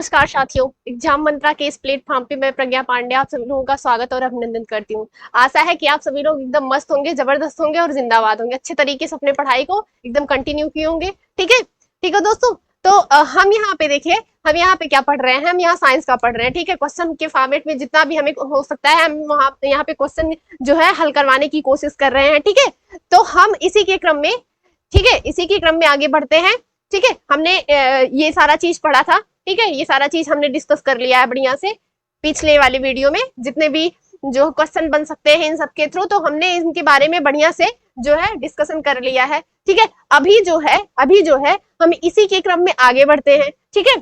नमस्कार साथियों, एग्जाम मंत्रा के इस प्लेटफॉर्म पे मैं प्रज्ञा पांडे आप सभी लोगों का स्वागत और अभिनंदन करती हूँ। आशा है कि आप सभी लोग एकदम मस्त होंगे, जबरदस्त होंगे और जिंदाबाद होंगे, अच्छे तरीके से अपने पढ़ाई को एकदम कंटिन्यू किए होंगे। ठीक है दोस्तों। तो हम यहाँ पे देखिए, हम यहाँ पे क्या पढ़ रहे हैं, हम यहाँ साइंस का पढ़ रहे हैं। ठीक है, क्वेश्चन के फॉर्मेट में जितना भी हमें हो सकता है हम वहाँ यहाँ पे क्वेश्चन जो है हल करवाने की कोशिश कर रहे हैं। ठीक है, तो हम इसी के क्रम में, ठीक है, इसी के क्रम में आगे बढ़ते हैं। ठीक है, हमने ये सारा चीज पढ़ा था। ठीक है, ये सारा चीज हमने डिस्कस कर लिया है बढ़िया से पिछले वाले वीडियो में। जितने भी जो क्वेश्चन बन सकते हैं इन सब के थ्रू, तो हमने इनके बारे में बढ़िया से जो है डिस्कशन कर लिया है। ठीक है, अभी जो है हम इसी के क्रम में आगे बढ़ते हैं। ठीक है,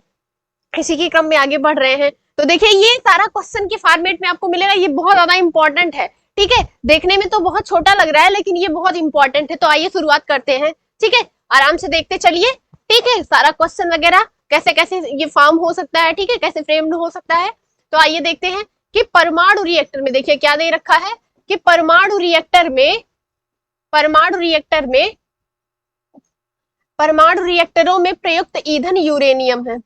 इसी के क्रम में आगे बढ़ रहे हैं। तो देखिए, ये सारा क्वेश्चन के फॉर्मेट में आपको मिलेगा। ये बहुत ज्यादा इंपॉर्टेंट है। ठीक है, देखने में तो बहुत छोटा लग रहा है लेकिन ये बहुत इंपॉर्टेंट है। तो आइए शुरुआत करते हैं। ठीक है, आराम से देखते चलिए। ठीक है, सारा क्वेश्चन वगैरह कैसे कैसे ये फॉर्म हो सकता है, ठीक है, कैसे फ्रेम्ड हो सकता है। तो आइए देखते हैं कि परमाणु रिएक्टर में देखिए क्या दे रखा है कि परमाणु रिएक्टरों में प्रयुक्त ईंधन यूरेनियम है।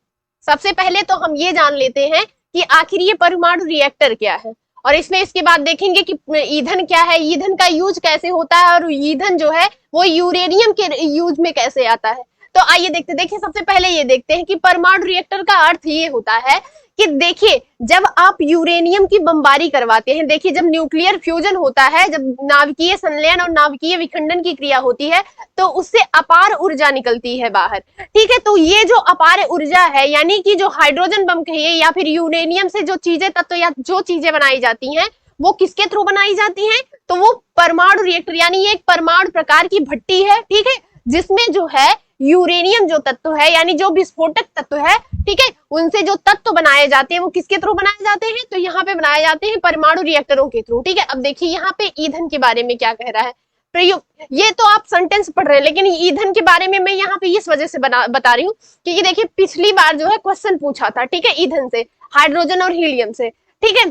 सबसे पहले तो हम ये जान लेते हैं कि आखिर ये परमाणु रिएक्टर क्या है, और इसमें इसके बाद देखेंगे कि ईंधन क्या है, ईंधन का यूज कैसे होता है, और ईंधन जो है वो यूरेनियम के यूज में कैसे आता है। तो आइए देखते, देखिए सबसे पहले ये देखते हैं कि परमाणु रिएक्टर का अर्थ ये होता है कि देखिए, जब आप यूरेनियम की बमबारी करवाते हैं, देखिए जब न्यूक्लियर फ्यूजन होता है, जब नाभिकीय संलयन और नाभिकीय विखंडन की क्रिया होती है, तो उससे अपार ऊर्जा निकलती है बाहर। ठीक है, तो ये जो अपार ऊर्जा है, यानी कि जो हाइड्रोजन बम कहिए या फिर यूरेनियम से जो चीजें तत्व या जो चीजें बनाई जाती हैं, वो किसके थ्रू बनाई जाती हैं? तो वो परमाणु रिएक्टर, यानी ये एक परमाणु प्रकार की भट्टी है। ठीक है, जिसमें जो है यूरेनियम जो तत्व है, यानी जो विस्फोटक तत्व है, ठीक है, उनसे जो तत्व बनाए जाते हैं वो किसके थ्रू बनाए जाते हैं? तो यहाँ पे बनाए जाते हैं परमाणु रिएक्टरों के थ्रू। ठीक है, अब देखिए यहाँ पे ईंधन के बारे में क्या कह रहा है प्रयोग। ये तो आप सेंटेंस पढ़ रहे हैं, लेकिन ईंधन के बारे में मैं यहाँ पे इस वजह से बता रही हूँ कि ये देखिए पिछली बार जो है क्वेश्चन पूछा था, ठीक है, ईंधन से, हाइड्रोजन और हीलियम से। ठीक है,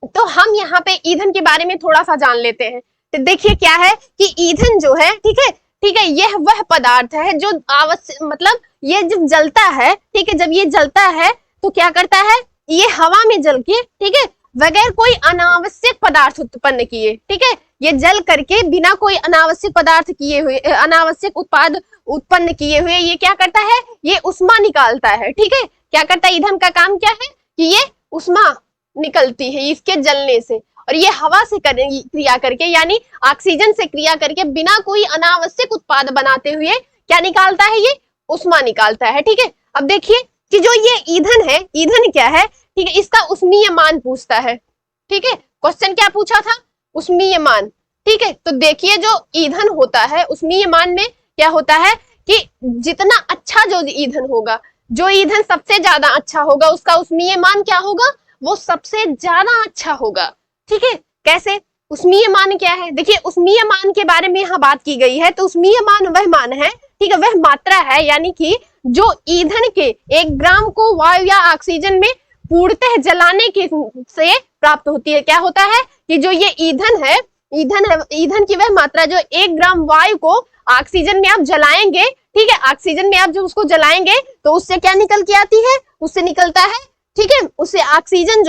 तो हम यहाँ पे ईंधन के बारे में थोड़ा सा जान लेते हैं। तो देखिए क्या है कि ईंधन जो है, ठीक है, यह वह पदार्थ है जो आवश्यक, मतलब ये जब जलता है, ठीक है, जब ये जलता है तो क्या करता है, ये हवा में जल के, ठीक है, बगैर कोई अनावश्यक पदार्थ उत्पन्न किए, ठीक है, ये जल करके बिना कोई अनावश्यक पदार्थ किए हुए, अनावश्यक उत्पाद उत्पन्न किए हुए, ये क्या करता है, ये उष्मा निकालता है। ठीक है, क्या करता है, ईंधन का काम क्या है कि ये उष्मा निकलती है इसके जलने से, और ये हवा से क्रिया करके, यानी ऑक्सीजन से क्रिया करके बिना कोई अनावश्यक उत्पाद बनाते हुए क्या निकालता है, ये उष्मा निकालता है। ठीक है, अब देखिए कि जो ये ईंधन है, ईंधन क्या है, ठीक है, इसका उष्मीय मान पूछता है। ठीक है, क्वेश्चन क्या पूछा था, उष्मीय मान। ठीक है, तो देखिए जो ईंधन होता है उष्मीय मान में क्या होता है कि जितना अच्छा जो ईंधन होगा, जो ईंधन सबसे ज्यादा अच्छा होगा, उसका उष्मीय मान क्या होगा, वो सबसे ज्यादा अच्छा होगा। ठीक है, कैसे, उष्मीय मान क्या है, देखिए उष्मीय मान के बारे में यहाँ बात की गई है। तो उष्मीय मान वह मान है, ठीक है, वह मात्रा है, यानी कि जो ईंधन के 1 ग्राम को वायु या ऑक्सीजन में पूर्णतः जलाने के से प्राप्त होती है। क्या होता है कि जो ये ईंधन है, ईंधन की वह मात्रा जो 1 ग्राम वायु को ऑक्सीजन में आप जलाएंगे, ठीक है, ऑक्सीजन में आप जब उसको जलाएंगे तो उससे क्या निकल के आती है, उससे निकलता है, ठीक है, उससे ऑक्सीजन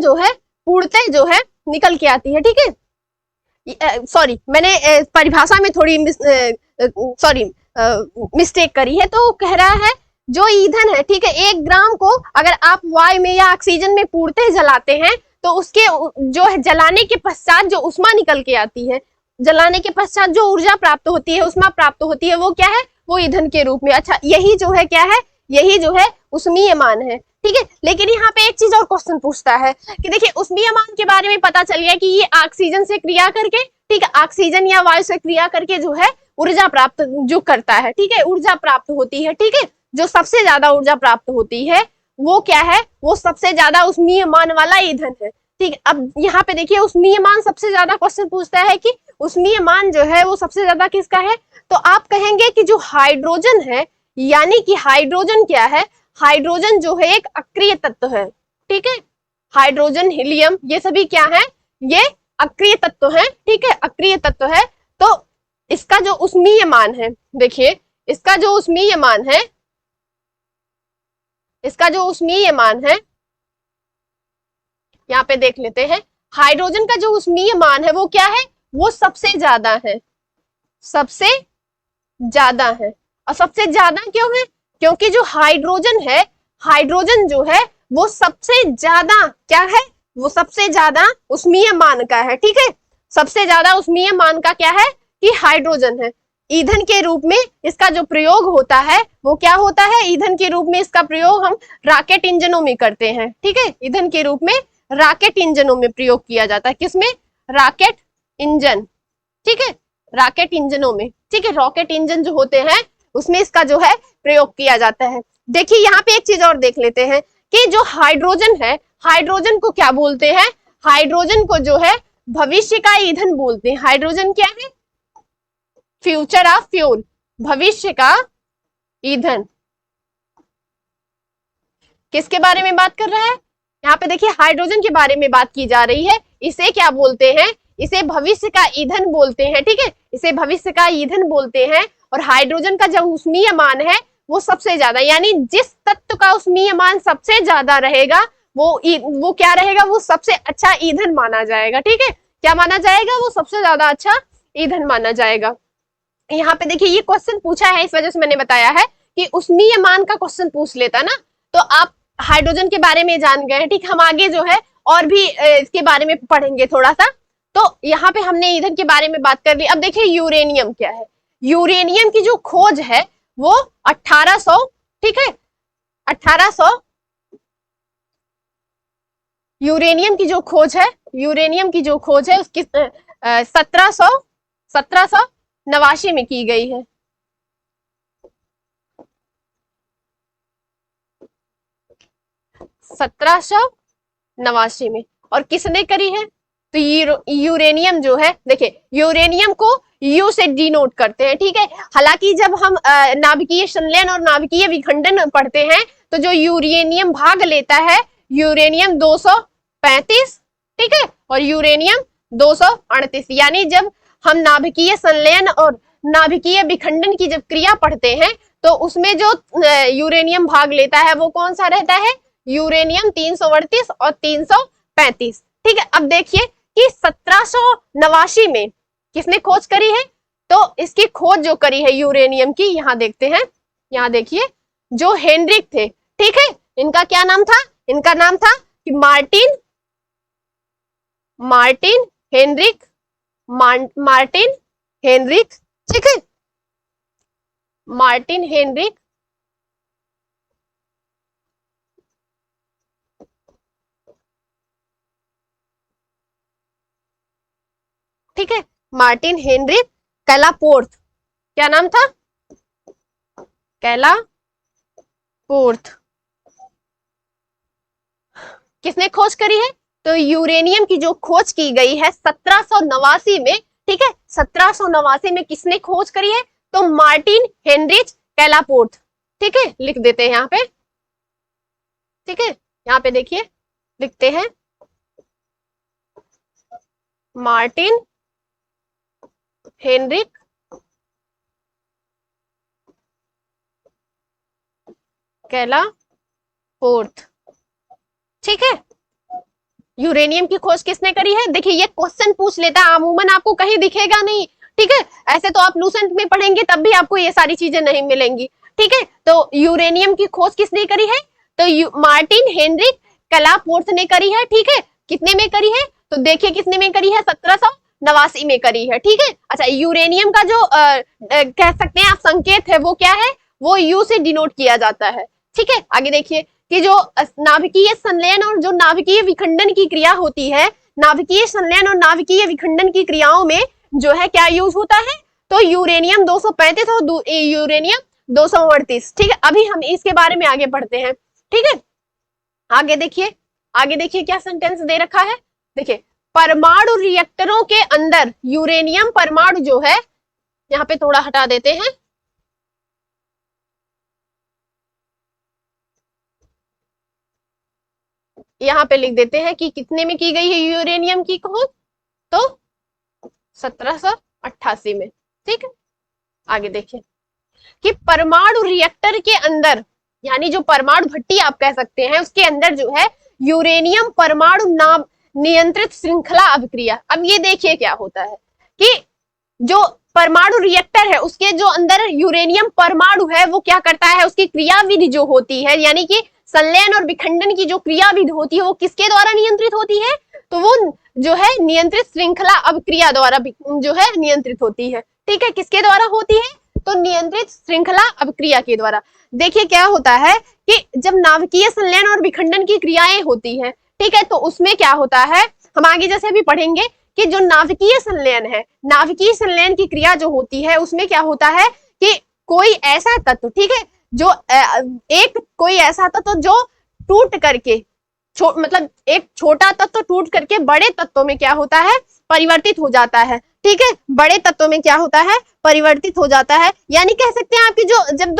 जो है पूर्णतः जो है निकल के आती है। ठीक है, सॉरी मैंने परिभाषा में थोड़ी मिस्टेक करी है। तो कह रहा है जो ईंधन है, ठीक है, 1 ग्राम को अगर आप वायु में या ऑक्सीजन में पूर्णतः जलाते हैं तो उसके जो है जलाने के पश्चात जो उष्मा निकल के आती है, जलाने के पश्चात जो ऊर्जा प्राप्त होती है, उष्मा प्राप्त होती है, वो क्या है, वो ईंधन के रूप में। अच्छा, यही जो है क्या है, यही जो है उष्मीय मान है। ठीक है, लेकिन यहाँ पे एक चीज और क्वेश्चन पूछता है कि देखिए उष्मीय मान के बारे में पता चल गया कि ये ऑक्सीजन से क्रिया करके, ठीक है, ऑक्सीजन या वायु से क्रिया करके जो है ऊर्जा प्राप्त जो करता है, ठीक है, ऊर्जा प्राप्त होती है। ठीक है, जो सबसे ज्यादा ऊर्जा प्राप्त होती है वो क्या है, वो सबसे ज्यादा उष्मीय मान वाला ईंधन है। ठीक है, अब यहाँ पे देखिए उष्मीय मान सबसे ज्यादा क्वेश्चन पूछता है कि उष्मीय मान जो है वो सबसे ज्यादा किसका है। तो आप कहेंगे कि जो हाइड्रोजन है, यानी कि हाइड्रोजन क्या है, हाइड्रोजन जो है एक अक्रिय तत्व है। ठीक है, हाइड्रोजन, हीलियम, ये सभी क्या है, ये अक्रिय तत्व है। ठीक है, अक्रिय तत्व है। तो इसका जो उष्मीय मान है, देखिए इसका जो उष्मीय मान है, इसका जो ऊष्मीय मान है, यहाँ पे देख लेते हैं, हाइड्रोजन का जो ऊष्मीय मान है वो क्या है, वो सबसे ज्यादा है, सबसे ज्यादा है। और सबसे ज्यादा क्यों है, क्योंकि जो हाइड्रोजन है, हाइड्रोजन जो है वो सबसे ज्यादा क्या है, वो सबसे ज्यादा ऊष्मीय मान का है, ठीक है। सबसे ज्यादा ऊष्मीय मान का क्या है कि हाइड्रोजन है। ईंधन के रूप में इसका जो प्रयोग होता है वो क्या होता है, ईंधन के रूप में इसका प्रयोग हम रॉकेट इंजनों में करते हैं, ठीक है। ईंधन के रूप में रॉकेट इंजनों में प्रयोग किया जाता है, किसमें, रॉकेट इंजन, ठीक है, रॉकेट इंजनों में, ठीक है। रॉकेट इंजन जो होते हैं उसमें इसका जो है प्रयोग किया जाता है। देखिए यहाँ पे एक चीज और देख लेते हैं कि जो हाइड्रोजन है, हाइड्रोजन को क्या बोलते हैं, हाइड्रोजन को जो है भविष्य का ईंधन बोलते हैं। हाइड्रोजन क्या है, फ्यूचर ऑफ फ्यूल, भविष्य का ईंधन। किसके बारे में बात कर रहा है, यहाँ पे देखिए हाइड्रोजन के बारे में बात की जा रही है। इसे क्या बोलते हैं, इसे भविष्य का ईंधन बोलते हैं, ठीक है, इसे भविष्य का ईंधन बोलते हैं। और हाइड्रोजन का जो ऊष्मीय मान है वो सबसे ज्यादा, यानी जिस तत्व का ऊष्मीय मान सबसे ज्यादा रहेगा वो क्या रहेगा, वो सबसे अच्छा ईंधन माना जाएगा, ठीक है। क्या माना जाएगा, वो सबसे ज्यादा अच्छा ईंधन माना जाएगा। यहाँ पे देखिए ये क्वेश्चन पूछा है, इस वजह से मैंने बताया है कि ऊष्मीय मान का क्वेश्चन पूछ लेता ना, तो आप हाइड्रोजन के बारे में जान गए, ठीक। हम आगे जो है और भी इसके बारे में पढ़ेंगे थोड़ा सा। तो यहाँ पे हमने ईंधन के बारे में बात कर ली। अब देखिए यूरेनियम क्या है, यूरेनियम की जो खोज है वो 1800, ठीक है, 1800, यूरेनियम की जो खोज है, यूरेनियम की जो खोज है उसकी 1789 में की गई है। 1789 में। और किसने करी है, तो यूरेनियम जो है, देखिए यूरेनियम को यू से डिनोट करते हैं, ठीक है। हालांकि जब हम नाभिकीय संलयन और नाभिकीय विखंडन पढ़ते हैं तो जो यूरेनियम भाग लेता है, यूरेनियम 235, ठीक है, और यूरेनियम 238, यानी जब हम नाभिकीय संलयन और नाभिकीय विखंडन की जब क्रिया पढ़ते हैं तो उसमें जो यूरेनियम भाग लेता है वो कौन सा रहता है, यूरेनियम 338 और 335, ठीक है। अब देखिए कि 1789 में किसने खोज करी है, तो इसकी खोज जो करी है यूरेनियम की, यहां देखते हैं, यहां देखिए, जो हेनरिक थे, ठीक है, इनका क्या नाम था, इनका नाम था कि मार्टिन हेनरिक, मार्टिन हेनरिक, ठीक है, मार्टिन हेनरिक, ठीक है, मार्टिन हेनरिक कैलापोर्थ, क्या नाम था, कैलापोर्थ, किसने खोज करी है, तो यूरेनियम की जो खोज की गई है 1789 में, ठीक है, 1789 में किसने खोज करी है, तो मार्टिन हेनरिच कैलापोर्थ, ठीक है, लिख देते हैं यहाँ पे, ठीक है, यहाँ पे देखिए लिखते हैं मार्टिन हेनरिक कैलापोर्थ, ठीक है। यूरेनियम की खोज किसने करी है, देखिए ये क्वेश्चन पूछ लेता है, अमूमन आपको कहीं दिखेगा नहीं, ठीक है। ऐसे तो आप लूसेंट में पढ़ेंगे तब भी आपको ये सारी चीजें नहीं मिलेंगी, ठीक है। तो यूरेनियम की खोज किसने करी है, तो मार्टिन हेनरिक कैलापोर्थ ने करी है, ठीक है। कितने में करी है, तो देखिए कितने में करी है, 1789 में करी है, ठीक है। अच्छा, यूरेनियम का जो कह सकते हैं आप संकेत है वो क्या है, वो यू से डिनोट किया जाता है, ठीक है। आगे देखिए कि जो नाभिकीय संलयन और जो नाभिकीय विखंडन की क्रिया होती है, नाभिकीय संलयन और नाभिकीय विखंडन की क्रियाओं में जो है क्या यूज होता है, तो यूरेनियम 235 और यूरेनियम 238, ठीक है। अभी हम इसके बारे में आगे बढ़ते हैं, ठीक है। आगे देखिए क्या सेंटेंस दे रखा है, देखिए परमाणु रिएक्टरों के अंदर यूरेनियम परमाणु जो है, यहाँ पे थोड़ा हटा देते हैं, यहाँ पे लिख देते हैं कि कितने में की गई है यूरेनियम की खोज, तो 1788 में, ठीक है। आगे देखिए कि परमाणु रिएक्टर के अंदर यानी जो परमाणु भट्टी आप कह सकते हैं, उसके अंदर जो है यूरेनियम परमाणु नाम नियंत्रित श्रृंखला अभिक्रिया। अब ये देखिए क्या होता है कि जो परमाणु रिएक्टर है उसके जो अंदर यूरेनियम परमाणु है वो क्या करता है, उसकी क्रियाविधि जो होती है, यानी कि संलयन और विखंडन की जो क्रियाविधि होती है वो किसके द्वारा नियंत्रित होती है, तो वो जो है नियंत्रित श्रृंखला अभिक्रिया द्वारा जो है नियंत्रित होती है। ठीक है, किसके द्वारा होती है, तो नियंत्रित श्रृंखला अभिक्रिया के द्वारा। देखिए क्या होता है कि जब नाभिकीय संलयन और विखंडन की क्रियाएं होती है, ठीक है, तो उसमें क्या होता है, हम आगे जैसे भी पढ़ेंगे कि जो नाभिकीय संलयन है, नाभिकीय संलयन की क्रिया जो होती है उसमें क्या होता है कि कोई ऐसा तत्व, ठीक है, जो कोई ऐसा तत्व जो टूट करके मतलब एक छोटा तत्व टूट करके बड़े तत्वों में क्या होता है, परिवर्तित हो जाता है। ठीक है, बड़े तत्वों में क्या होता है, परिवर्तित हो जाता है। यानी कह सकते हैं आपकी जो जब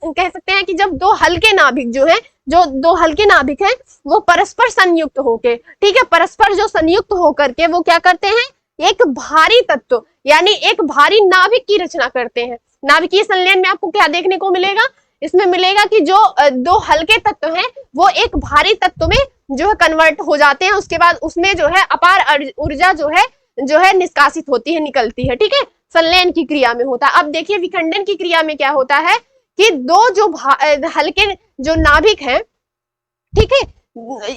कह सकते हैं कि जब दो हल्के नाभिक जो है, जो दो हल्के नाभिक हैं वो परस्पर संयुक्त होके, ठीक है, परस्पर जो संयुक्त होकर के वो क्या करते हैं, एक भारी तत्व यानी एक भारी नाभिक की रचना करते हैं। नाभिकीय संलयन में आपको क्या देखने को मिलेगा, इसमें मिलेगा कि जो दो हल्के तत्व हैं वो एक भारी तत्व में जो है कन्वर्ट हो जाते हैं, उसके बाद उसमें जो है अपार ऊर्जा जो है निष्कासित होती है, निकलती है। ठीक है, संलयन की क्रिया में होता है। अब देखिए विखंडन की क्रिया में क्या होता है कि दो जो हल्के जो नाभिक है, ठीक है,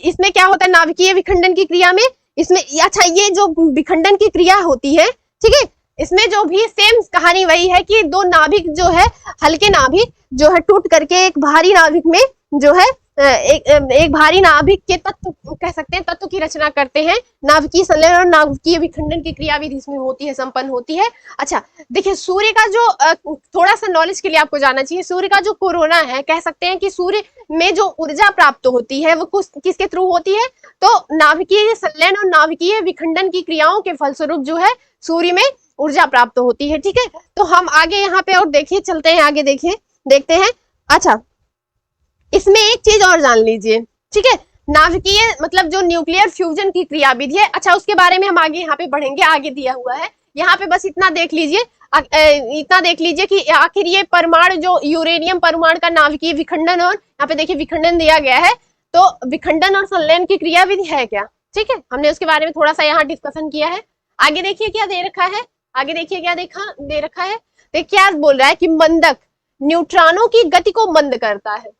इसमें क्या होता है नाभिकीय विखंडन की क्रिया में, इसमें अच्छा ये जो विखंडन की क्रिया होती है, ठीक है, इसमें जो भी सेम कहानी वही है कि दो नाभिक जो है, हल्के नाभिक जो है टूट करके एक भारी नाभिक में जो है एक भारी नाभिक के तत्व कह सकते हैं, तत्व की रचना करते हैं। नाभिकीय संलयन और नाभिकीय विखंडन की क्रिया विधि इसमें होती है, संपन्न होती है। अच्छा देखिए सूर्य का जो थोड़ा सा नॉलेज के लिए आपको जानना चाहिए, सूर्य का जो कोरोना है, कह सकते हैं कि सूर्य में जो ऊर्जा प्राप्त होती है वो किसके थ्रू होती है, तो नाभिकीय संलयन और नाभिकीय विखंडन की क्रियाओं के फलस्वरूप जो है सूर्य में ऊर्जा प्राप्त होती है। ठीक है, तो हम आगे यहाँ पे और देखिए चलते हैं, आगे देखिए देखते हैं। अच्छा इसमें एक चीज और जान लीजिए, ठीक है, नाभिकीय मतलब जो न्यूक्लियर फ्यूजन की क्रिया विधि है, अच्छा उसके बारे में हम आगे यहाँ पे पढ़ेंगे, आगे दिया हुआ है। यहाँ पे बस इतना देख लीजिए, कि आखिर ये परमाणु जो यूरेनियम परमाणु का नाभिकीय विखंडन, और यहाँ पे देखिए विखंडन दिया गया है, तो विखंडन और संलयन की क्रिया विधि है क्या, ठीक है, हमने उसके बारे में थोड़ा सा यहाँ डिस्कशन किया है। आगे देखिए क्या दे रखा है, आगे देखिए क्या दे रखा है, देखिए क्या बोल रहा है कि मंदक न्यूट्रॉनों की गति को मंद करता है।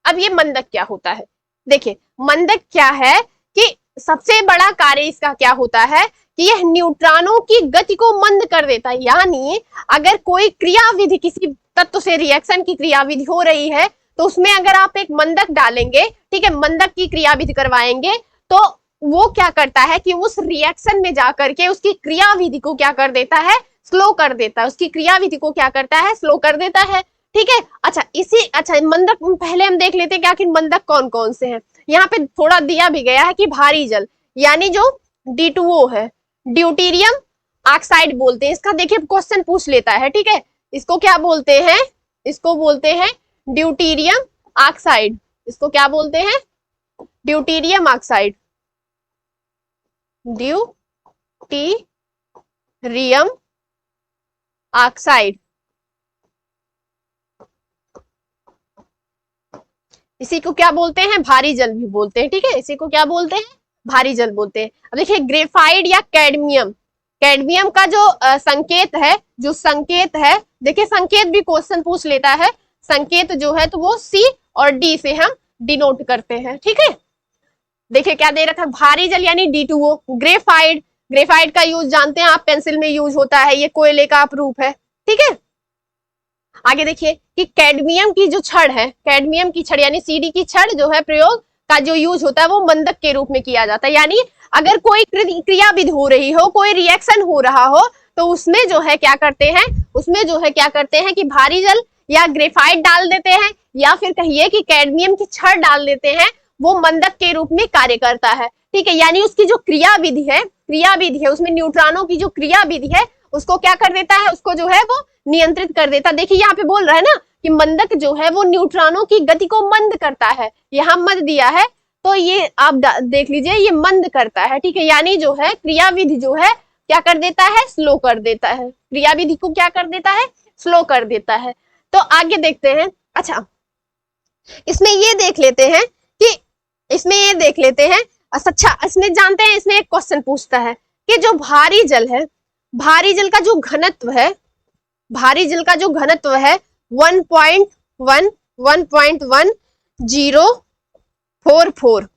अब ये मंदक क्या होता है, देखिए मंदक क्या है कि सबसे बड़ा कार्य इसका क्या होता है कि यह न्यूट्रॉनों की गति को मंद कर देता है। यानी अगर कोई क्रिया विधि किसी तत्व से रिएक्शन की क्रिया विधि हो रही है तो उसमें अगर आप एक मंदक डालेंगे, ठीक है, मंदक की क्रिया विधि करवाएंगे, तो वो क्या करता है कि उस रिएक्शन में जाकर के उसकी क्रिया विधि को क्या कर देता है, स्लो कर देता है, उसकी क्रिया विधि को क्या करता है, स्लो कर देता है। ठीक है, अच्छा मंदक पहले हम देख लेते हैं कि आखिर मंदक कौन कौन से हैं। यहाँ पे थोड़ा दिया भी गया है कि भारी जल यानी जो D2O है, ड्यूटीरियम ऑक्साइड बोलते हैं, इसका देखिए क्वेश्चन पूछ लेता है। ठीक है, इसको क्या बोलते हैं, इसको बोलते हैं ड्यूटीरियम ऑक्साइड, इसको क्या बोलते हैं, ड्यूटीरियम ऑक्साइड, ड्यूटीरियम ऑक्साइड, इसी को क्या बोलते हैं, भारी जल भी बोलते हैं। ठीक है, इसी को क्या बोलते हैं, भारी जल बोलते हैं। अब देखिए ग्रेफाइट या कैडमियम, कैडमियम का जो संकेत है, जो संकेत है, देखिए संकेत भी क्वेश्चन पूछ लेता है, संकेत जो है तो वो C और D से हम डिनोट करते हैं। ठीक है, देखिए क्या दे रखा है, भारी जल यानी D2O। ग्रेफाइट, ग्रेफाइट का यूज जानते हैं आप, पेंसिल में यूज होता है, ये कोयले का अपरूप है। ठीक है, आगे देखिए कि कैडमियम की जो छड़ है, कैडमियम की छड़ यानी CD की छड़ जो है प्रयोग का जो यूज होता है वो मंदक के रूप में किया जाता है। यानी अगर कोई क्रिया विधि हो रही हो, कोई रिएक्शन हो रहा हो, तो उसमें जो है क्या करते हैं, उसमें जो है क्या करते हैं कि भारी जल या ग्रेफाइट डाल देते हैं, या फिर कहिए कि कैडमियम की छड़ डाल देते हैं, वो मंदक के रूप में कार्य करता है। ठीक है, यानी उसकी जो क्रिया विधि है, उसमें न्यूट्रॉनों की जो क्रिया विधि है उसको क्या कर देता है, उसको जो है वो नियंत्रित कर देता है। देखिए यहाँ पे बोल रहा है ना कि मंदक जो है वो न्यूट्रॉनों की गति को मंद करता है, यहाँ मद दिया है तो ये आप देख लीजिए, ये मंद करता है। ठीक है, यानी जो है क्रिया विधि जो है क्या कर देता है, स्लो कर देता है, क्रिया विधि को क्या कर देता है, स्लो कर देता है। तो आगे देखते हैं। अच्छा इसमें ये देख लेते हैं कि इसमें ये देख लेते हैं। अच्छा, इसमें जानते हैं, इसमें एक क्वेश्चन पूछता है कि जो भारी जल है, भारी जल का जो घनत्व है, भारी जल का जो घनत्व है 1.1044,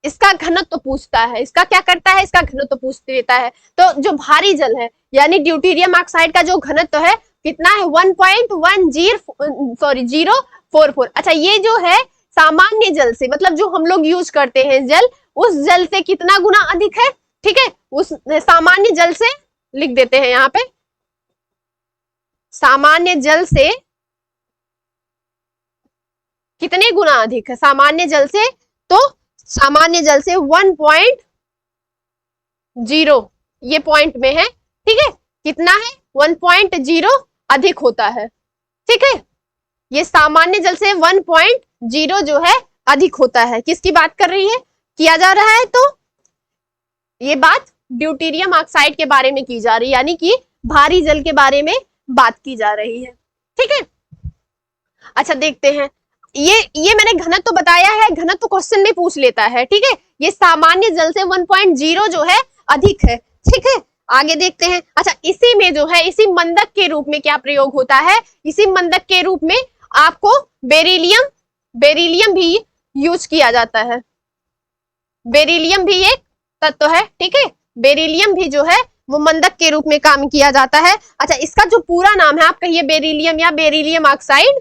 इसका घनत्व पूछता है। इसका क्या करता है, इसका घनत्व पूछ लेता है। तो जो भारी जल है यानी ड्यूटेरियम ऑक्साइड का जो घनत्व है कितना है 1.1044। अच्छा, ये जो है सामान्य जल से, मतलब जो हम लोग यूज करते हैं जल, उस जल से कितना गुना अधिक है। ठीक है, उस सामान्य जल से लिख देते हैं यहाँ पे, सामान्य जल से कितने गुना अधिक है सामान्य जल से। तो सामान्य जल से 1.0 ये पॉइंट में है। ठीक है, कितना है 1.0 अधिक होता है। ठीक है, ये सामान्य जल से 1.0 जो है अधिक होता है। किसकी बात कर रही है, किया जा रहा है, तो ये बात ड्यूटेरियम ऑक्साइड के बारे में की जा रही है, यानी कि भारी जल के बारे में बात की जा रही है। ठीक है, अच्छा देखते हैं, ये मैंने घनत्व तो बताया है, घनत्व तो क्वेश्चन में पूछ लेता है। ठीक है, ये सामान्य जल से 1.0 जो है अधिक है। ठीक है, आगे देखते हैं। अच्छा, इसी में जो है, इसी मंदक के रूप में क्या प्रयोग होता है, इसी मंदक के रूप में आपको बेरिलियम भी यूज किया जाता है। बेरिलियम भी एक तत्व है। ठीक है, बेरिलियम भी जो है वो मंदक के रूप में काम किया जाता है। अच्छा, इसका जो पूरा नाम है, आप कहिए बेरिलियम या बेरिलियम ऑक्साइड,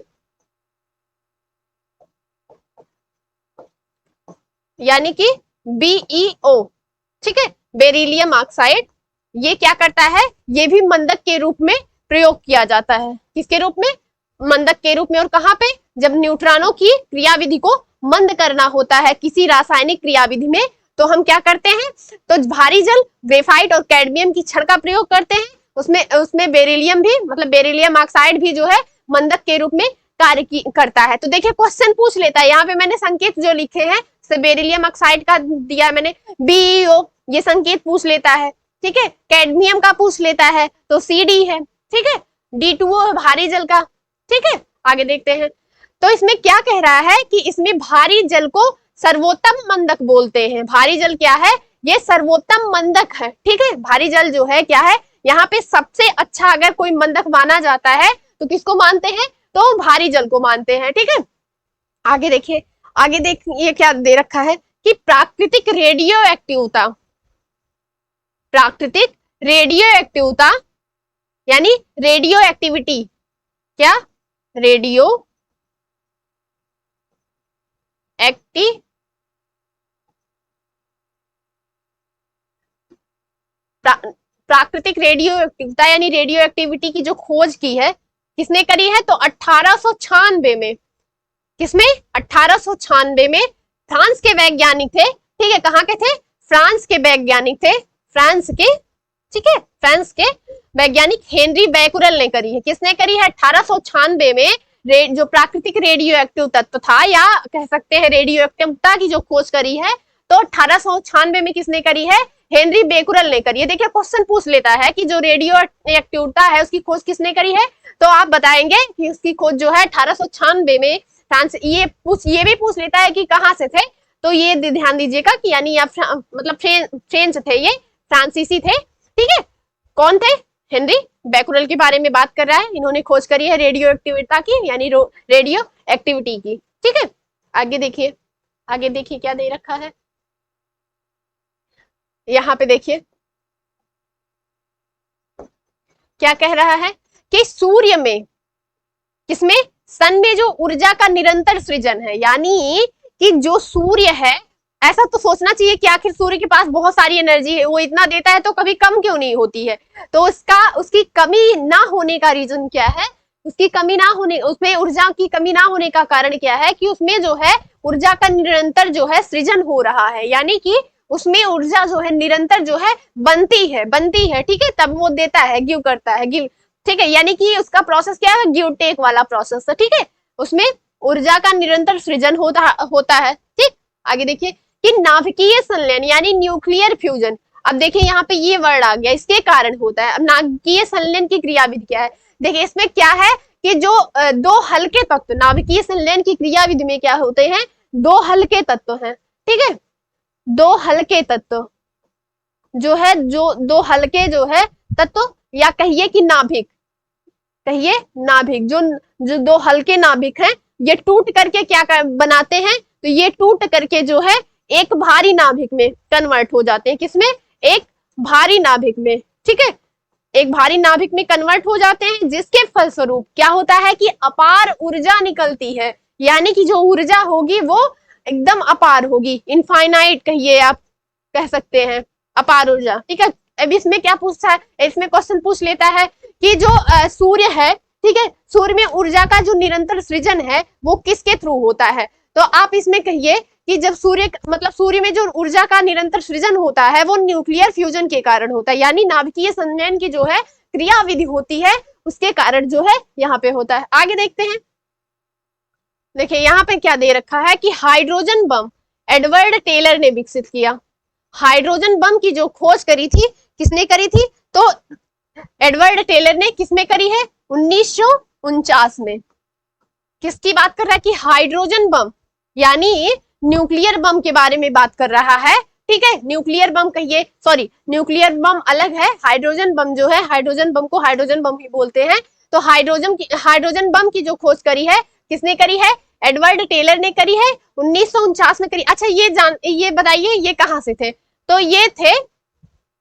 यानी कि BeO। ठीक है, बेरिलियम ऑक्साइड ये क्या करता है, ये भी मंदक के रूप में प्रयोग किया जाता है। किसके रूप में, मंदक के रूप में। और कहां पे, जब न्यूट्रॉनों की क्रियाविधि को मंद करना होता है किसी रासायनिक क्रियाविधि में, तो हम क्या करते हैं, तो भारी जल, ग्रेफाइट और कैडमियम की छड़ का प्रयोग करते हैं। उसमें बेरिलियम भी, मतलब बेरिलियम ऑक्साइड भी जो है मंदक के रूप में कार्य करता है। तो देखिए क्वेश्चन पूछ लेता है, यहाँ पे मैंने संकेत जो लिखे हैं, बेरिलियम ऑक्साइड का दिया मैंने BeO, ये संकेत पूछ लेता है। ठीक है, कैडमियम का पूछ लेता है तो CD है। ठीक है, D2O भारी जल का। ठीक है, आगे देखते हैं। तो इसमें क्या कह रहा है कि इसमें भारी जल को सर्वोत्तम मंदक बोलते हैं। भारी जल क्या है, ये सर्वोत्तम मंदक है। ठीक है, भारी जल जो है क्या है, यहाँ पे सबसे अच्छा अगर कोई मंदक माना जाता है तो किसको मानते हैं, तो भारी जल को मानते हैं। ठीक है, आगे देखिए, आगे देखिए क्या दे रखा है कि प्राकृतिक रेडियो एक्टिवता, प्राकृतिक रेडियो एक्टिवता यानी रेडियो एक्टिविटी, क्या, रेडियो एक्टिव प्राकृतिक रेडियो एक्टिवता यानी रेडियो एक्टिविटी की जो खोज की है, किसने करी है, तो 1896 में। किसमें, 1896 में फ्रांस के वैज्ञानिक थे। ठीक है, कहाँ के थे, फ्रांस के वैज्ञानिक थे, फ्रांस के। ठीक है, फ्रांस के वैज्ञानिक हेनरी बैकुरल ने करी है। किसने करी है, 1896 में जो प्राकृतिक रेडियो एक्टिव तत्व था, या कह सकते हैं रेडियो एक्टिवता की जो खोज करी है, तो 1896 में किसने करी है, हेनरी बैकुरल ने करी है। देखिए क्वेश्चन पूछ लेता है कि जो रेडियो एक्टिवता है उसकी खोज किसने करी है, तो आप बताएंगे कि उसकी खोज जो है 1896 में फ्रांस। ये भी पूछ लेता है कि कहाँ से थे, तो ये ध्यान दीजिएगा कि यानी मतलब फ्रेंच थे, ये फ्रांसीसी थे। ठीक है, कौन थे, हेनरी बैकुरल के बारे में बात कर रहा है। इन्होंने खोज करी है रेडियो एक्टिविटी की, यानी रेडियो एक्टिविटी की। ठीक है, आगे देखिए, आगे देखिए क्या दे रखा है, यहाँ पे देखिए क्या कह रहा है कि सूर्य में, किसमें, सन में जो ऊर्जा का निरंतर सृजन है, यानी कि जो सूर्य है, ऐसा तो सोचना चाहिए कि आखिर सूर्य के पास बहुत सारी एनर्जी है, वो इतना देता है तो कभी कम क्यों नहीं होती है। तो उसकी कमी ना होने का रीजन क्या है, उसकी कमी ना होने, उसमें ऊर्जा की कमी ना होने का कारण क्या है कि उसमें जो है ऊर्जा का निरंतर जो है सृजन हो रहा है, यानी कि उसमें ऊर्जा जो है निरंतर जो है बनती है। ठीक है, तब वो देता है, गिव करता है, गिव। ठीक है, यानी कि उसका प्रोसेस क्या है, गिव टेक वाला प्रोसेस है। ठीक है, उसमें ऊर्जा का निरंतर सृजन होता है। ठीक, आगे देखिए कि नाभिकीय संलयन यानी न्यूक्लियर फ्यूजन। अब देखिए यहाँ पे ये वर्ड आ गया, इसके कारण होता है। अब नाभिकीय संलयन की क्रियाविधि क्या है, देखिए इसमें क्या है कि जो दो हल्के तत्व नाभिकीय संलयन की क्रिया विधि में क्या होते हैं, दो हल्के तत्व हैं, ठीक है, दो हल्के तत्व जो है, जो दो हल्के जो है तत्व, या कहिए कि नाभिक, कहिए नाभिक, जो दो हल्के नाभिक हैं ये टूट करके क्या बनाते हैं, तो ये टूट करके जो है एक भारी नाभिक में कन्वर्ट हो जाते हैं, किसमें, एक भारी नाभिक में, ठीक है, एक भारी नाभिक में कन्वर्ट हो जाते हैं, जिसके फलस्वरूप क्या होता है कि अपार ऊर्जा निकलती है, यानी कि जो ऊर्जा होगी वो एकदम अपार होगी, इनफाइनाइट कहिए आप, कह सकते हैं अपार ऊर्जा, ठीक है। अब इसमें क्या पूछता है, इसमें क्वेश्चन पूछ लेता है कि जो सूर्य है, ठीक है, सूर्य में ऊर्जा का जो निरंतर सृजन है वो किसके थ्रू होता है, तो आप इसमें कहिए कि जब सूर्य मतलब सूर्य में जो ऊर्जा का निरंतर सृजन होता है वो न्यूक्लियर फ्यूजन के कारण होता है, यानी नाभिकीय संलयन की जो है क्रिया विधि होती है उसके कारण जो है यहाँ पे होता है। आगे देखते हैं, देखिए यहाँ पे क्या दे रखा है कि हाइड्रोजन बम एडवर्ड टेलर ने विकसित किया। हाइड्रोजन बम की जो खोज करी थी किसने करी थी, तो एडवर्ड टेलर ने, किसमें करी है, 1949 में। किसकी बात कर रहा है कि हाइड्रोजन बम, यानी न्यूक्लियर बम के बारे में बात कर रहा है, ठीक है, न्यूक्लियर बम कहिए, सॉरी न्यूक्लियर बम अलग है, हाइड्रोजन बम जो है, हाइड्रोजन बम को हाइड्रोजन बम ही बोलते हैं। तो हाइड्रोजन बम की जो खोज करी है किसने करी है, एडवर्ड टेलर ने करी है, 1949 में करी। अच्छा ये बताइए ये कहां से थे, तो ये थे,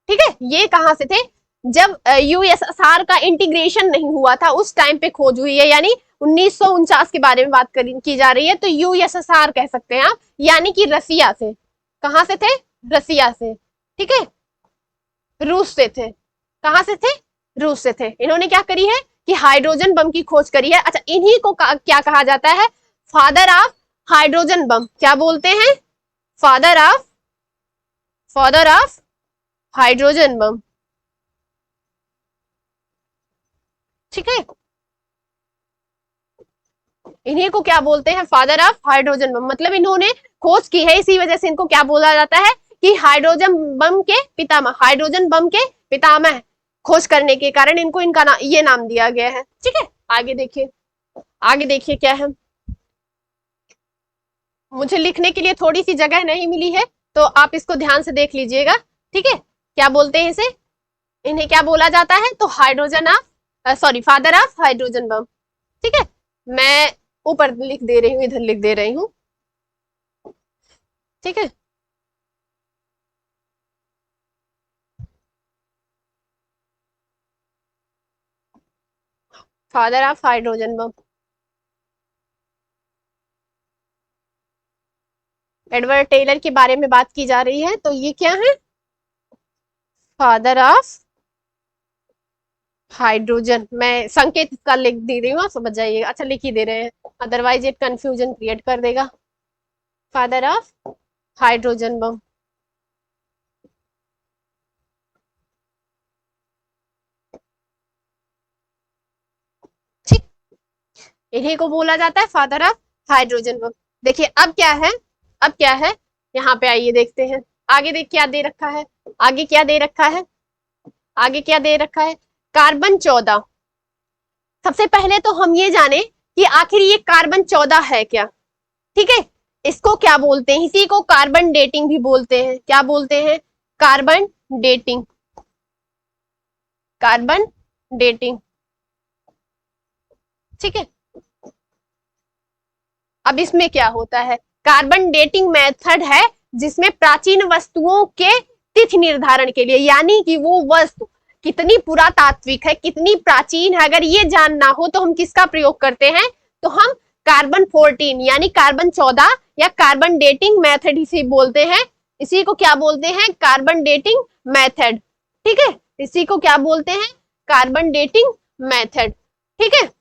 ठीक है, ये कहां से थे, जब यूएसएसआर का इंटीग्रेशन नहीं हुआ था उस टाइम पे खोज हुई है, यानी 1949 के बारे में बात की जा रही है, तो यूएसएसआर कह सकते हैं आप, यानी कि रसिया से। कहां से थे, रसिया से, ठीक है, रूस से थे, कहां से थे, रूस से थे। इन्होंने क्या करी है कि हाइड्रोजन बम की खोज करी है। अच्छा, इन्हीं को क्या कहा जाता है, फादर ऑफ हाइड्रोजन बम, क्या बोलते हैं, फादर ऑफ हाइड्रोजन बम, ठीक है, इन्हीं को क्या बोलते हैं, फादर ऑफ हाइड्रोजन बम, मतलब इन्होंने खोज की है, इसी वजह से इनको क्या बोला जाता है कि हाइड्रोजन बम के पितामह, हाइड्रोजन बम के पितामह, खोज करने के कारण इनको इनका ये नाम दिया गया है, ठीक है। आगे देखिए, आगे देखिए क्या है, मुझे लिखने के लिए थोड़ी सी जगह नहीं मिली है तो आप इसको ध्यान से देख लीजिएगा, ठीक है। क्या बोलते हैं इसे, इन्हें क्या बोला जाता है, तो hydrogen of, sorry father of hydrogen bomb, ठीक है। मैं ऊपर लिख दे रही हूँ, इधर लिख दे रही हूँ, ठीक है। Father of hydrogen bomb, Edward Teller के बारे में बात की जा रही है, तो ये क्या है, फादर ऑफ हाइड्रोजन, मैं संकेत इसका लिख दे रही हूँ, समझ जाइएगा। अच्छा, लिख ही दे रहे हैं, अदरवाइज ये कंफ्यूजन क्रिएट कर देगा। फादर ऑफ हाइड्रोजन बम, ठीक, इन्हीं को बोला जाता है फादर ऑफ हाइड्रोजन बम। देखिए अब क्या है, अब क्या है, यहाँ पे आइए देखते हैं आगे, देख क्या दे रखा है, आगे क्या दे रखा है, आगे क्या दे रखा है, कार्बन 14। सबसे पहले तो हम ये जाने कि आखिर ये कार्बन 14 है क्या, ठीक है, इसको क्या बोलते हैं, इसी को कार्बन डेटिंग भी बोलते हैं। क्या बोलते हैं, कार्बन डेटिंग, कार्बन डेटिंग, ठीक है। अब इसमें क्या होता है, कार्बन डेटिंग मेथड है जिसमें प्राचीन वस्तुओं के तिथि निर्धारण के लिए, यानी कि वो वस्तु कितनी पुरातात्विक है, कितनी प्राचीन है, अगर ये जानना हो तो हम किसका प्रयोग करते हैं, तो हम कार्बन 14 यानी कार्बन 14 या कार्बन डेटिंग मेथड इसे बोलते हैं। इसी को क्या बोलते हैं, कार्बन डेटिंग मेथड, ठीक है, इसी को क्या बोलते हैं, कार्बन डेटिंग मेथड, ठीक है।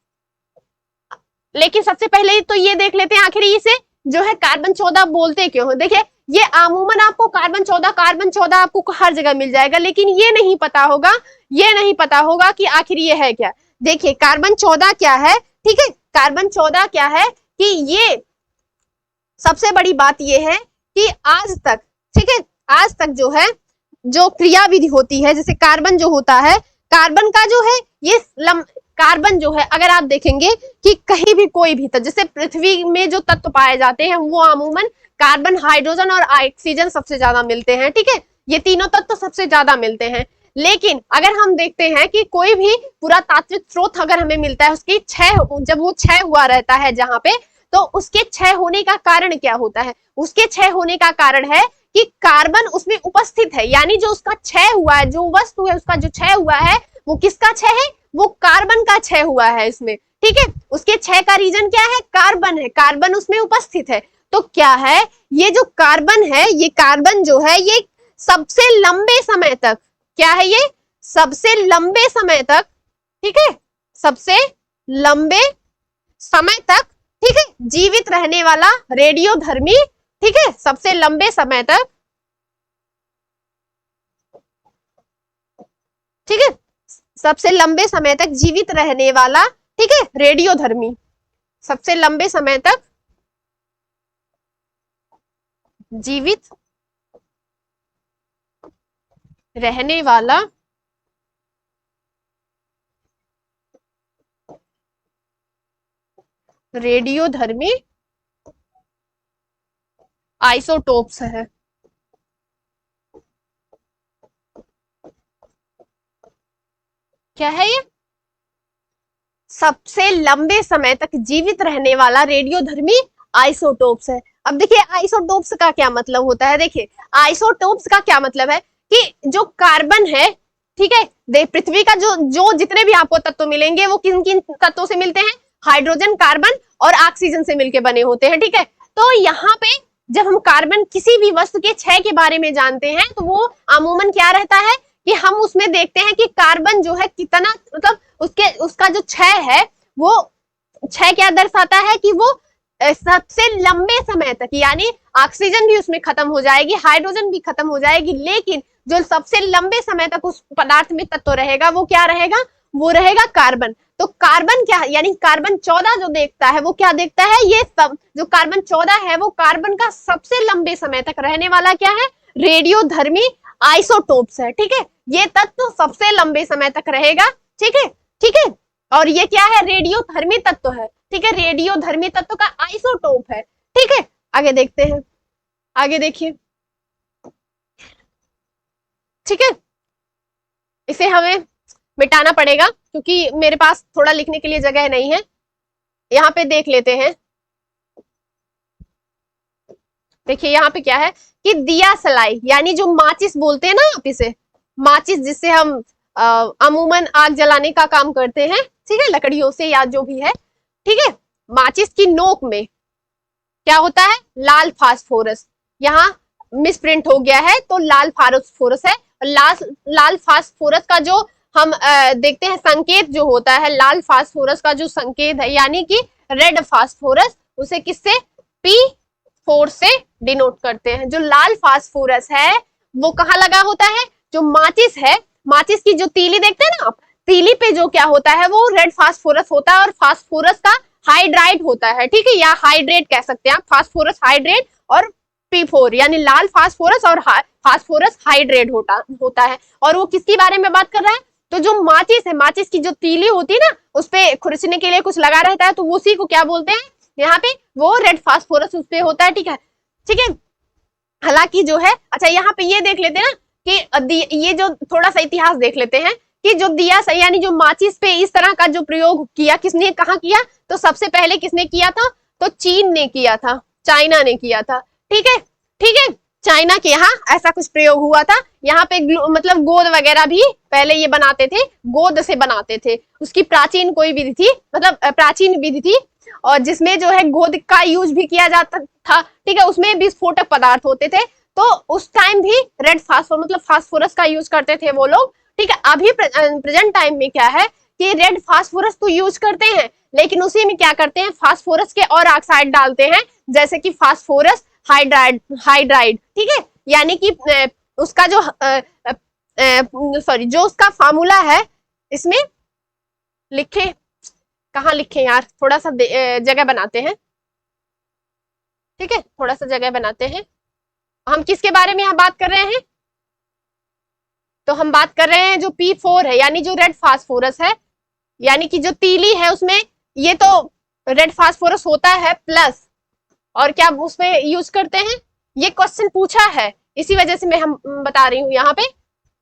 लेकिन सबसे पहले तो ये देख लेते हैं आखिर इसे जो है कार्बन 14 बोलते क्यों हो। देखिए ये अमूमन आपको कार्बन 14 आपको हर जगह मिल जाएगा, लेकिन ये नहीं पता होगा, ये नहीं पता होगा कि आखिर ये है क्या। देखिए कार्बन 14 क्या है, ठीक है, कार्बन 14 क्या है कि ये सबसे बड़ी बात ये है कि आज तक, ठीक है, आज तक जो है जो क्रिया विधि होती है, जैसे कार्बन जो होता है, कार्बन का जो है ये कार्बन जो है, अगर आप देखेंगे कि कहीं भी कोई भी तत्व, जैसे पृथ्वी में जो तत्व पाए जाते हैं वो अमूमन कार्बन, हाइड्रोजन और ऑक्सीजन सबसे ज्यादा मिलते हैं, ठीक है, ये तीनों तत्व सबसे ज्यादा मिलते हैं। लेकिन अगर हम देखते हैं कि कोई भी पुरातात्विक स्रोत अगर हमें मिलता है, उसकी क्षय, जब वो क्षय हुआ रहता है जहां पे, तो उसके क्षय होने का कारण क्या होता है? उसके क्षय होने का कारण है कि कार्बन उसमें उपस्थित है, यानी जो उसका क्षय हुआ है, जो वस्तु है उसका जो क्षय हुआ है, वो किसका क्षय है? वो कार्बन का क्षय हुआ है इसमें, ठीक है। उसके क्षय का रीजन क्या है? कार्बन है, कार्बन उसमें उपस्थित है। तो क्या है, ये जो कार्बन है, ये कार्बन जो है ये सबसे लंबे समय तक, क्या है ये? सबसे लंबे समय तक, ठीक है, सबसे लंबे समय तक, ठीक है, जीवित रहने वाला रेडियोधर्मी, ठीक है, सबसे लंबे समय तक, ठीक है, सबसे लंबे समय तक जीवित रहने वाला, ठीक है, रेडियोधर्मी, सबसे लंबे समय तक जीवित रहने वाला रेडियोधर्मी आइसोटोप्स है। क्या है ये? सबसे लंबे समय तक जीवित रहने वाला रेडियोधर्मी आइसोटोप्स है। अब देखिए आइसोटोप्स का क्या मतलब होता है, देखिए आइसोटोप्स का क्या मतलब है कि जो कार्बन है, ठीक है, देख पृथ्वी का जो जो जितने भी आपको तत्व मिलेंगे वो किन किन तत्वों से मिलते हैं? हाइड्रोजन, कार्बन और ऑक्सीजन से मिलकर बने होते हैं, ठीक है। तो यहाँ पे जब हम कार्बन किसी भी वस्तु के क्षय के बारे में जानते हैं तो वो अमूमन क्या रहता है कि हम उसमें देखते हैं कि कार्बन जो है कितना, मतलब उसके उसका जो क्षय है, वो क्षय क्या दर्शाता है कि वो सबसे लंबे समय तक, यानी ऑक्सीजन भी उसमें खत्म हो जाएगी, हाइड्रोजन भी खत्म हो जाएगी, लेकिन जो सबसे लंबे समय तक उस पदार्थ में तत्व रहेगा वो क्या रहेगा? वो रहेगा कार्बन। तो कार्बन क्या, यानी कार्बन 14 जो देखता है वो क्या देखता है? ये सब जो कार्बन 14 है वो कार्बन का सबसे लंबे समय तक रहने वाला क्या है? रेडियोधर्मी आइसोटोप्स है, ठीक है। ये तत्व सबसे लंबे समय तक रहेगा, ठीक है, ठीक है। और ये क्या है? रेडियोधर्मी तत्व है, ठीक है, रेडियोधर्मी तत्व का आइसोटोप है, ठीक है। आगे देखते हैं, आगे देखिए, ठीक है, इसे हमें मिटाना पड़ेगा क्योंकि मेरे पास थोड़ा लिखने के लिए जगह नहीं है। यहाँ पे देख लेते हैं, देखिए यहाँ पे क्या है कि दिया सलाई, यानी जो माचिस बोलते हैं ना आप इसे, माचिस जिससे हम अमूमन आग जलाने का काम करते हैं, ठीक है, लकड़ियों से या जो भी है, ठीक है। माचिस की नोक में क्या होता है? लाल फास्फोरस, यहाँ मिस प्रिंट हो गया है तो लाल फास्फोरस है। लाल फास्फोरस का जो हम देखते हैं संकेत जो होता है, लाल फास्फोरस का जो संकेत है यानी कि रेड फास्फोरस, उसे किससे? P4 से डिनोट करते हैं। जो लाल फास्फोरस है वो कहाँ लगा होता है? जो माचिस है, माचिस की जो तीली देखते हैं ना आप, तीली पे जो क्या होता है वो रेड फास्फोरस होता है और फास्फोरस का हाइड्राइड होता है, ठीक है, या हाइड्रेट कह सकते हैं आप, फास्फोरस हाइड्रेट और P4 यानी लाल फास्फोरस और फास्फोरस हाइड्रेट होता है। और वो किसके बारे में बात कर रहा है? तो जो माचिस है, माचिस की जो तीली होती है ना, उस पे खुरचने के लिए कुछ लगा रहता है, तो उसी को क्या बोलते हैं यहाँ पे? वो रेड फास्फोरस उस पे होता है, ठीक है, ठीक है। हालांकि जो है, अच्छा यहाँ पे ये देख लेते हैं ना कि ये जो थोड़ा सा इतिहास देख लेते हैं कि जो दिया यानी जो माचिस पे इस तरह का जो प्रयोग किया, किसने कहाँ किया? तो सबसे पहले किसने किया था? तो चीन ने किया था, चाइना ने किया था, ठीक है, ठीक है, चाइना के यहाँ ऐसा कुछ प्रयोग हुआ था। यहाँ पे मतलब गोद वगैरह भी पहले ये बनाते थे, गोद से बनाते थे, उसकी प्राचीन कोई विधि थी, मतलब प्राचीन विधि थी, और जिसमें जो है गोद का यूज भी किया जाता था, ठीक है, उसमें विस्फोटक पदार्थ होते थे, तो उस टाइम भी रेड फास्फोरस मतलब फास्फोरस का यूज करते थे वो लोग, ठीक है। अभी प्रेजेंट टाइम में क्या है कि रेड फास्फोरस तो यूज करते हैं, लेकिन उसी में क्या करते हैं? फास्फोरस के और ऑक्साइड डालते हैं, जैसे कि फास्फोरस हाइड्राइड, ठीक है, यानी कि उसका जो सॉरी जो उसका फार्मूला है, इसमें लिखे, कहाँ लिखे यार, थोड़ा सा जगह बनाते हैं, ठीक है, थोड़ा सा जगह बनाते हैं। हम किसके बारे में यहाँ बात कर रहे हैं? तो हम बात कर रहे हैं जो P4 है, यानी जो रेड फास्फोरस है, यानी कि जो तीली है उसमें ये तो रेड फास्फोरस होता है प्लस, और क्या उसमें यूज करते हैं, ये क्वेश्चन पूछा है इसी वजह से मैं हम बता रही हूँ यहाँ पे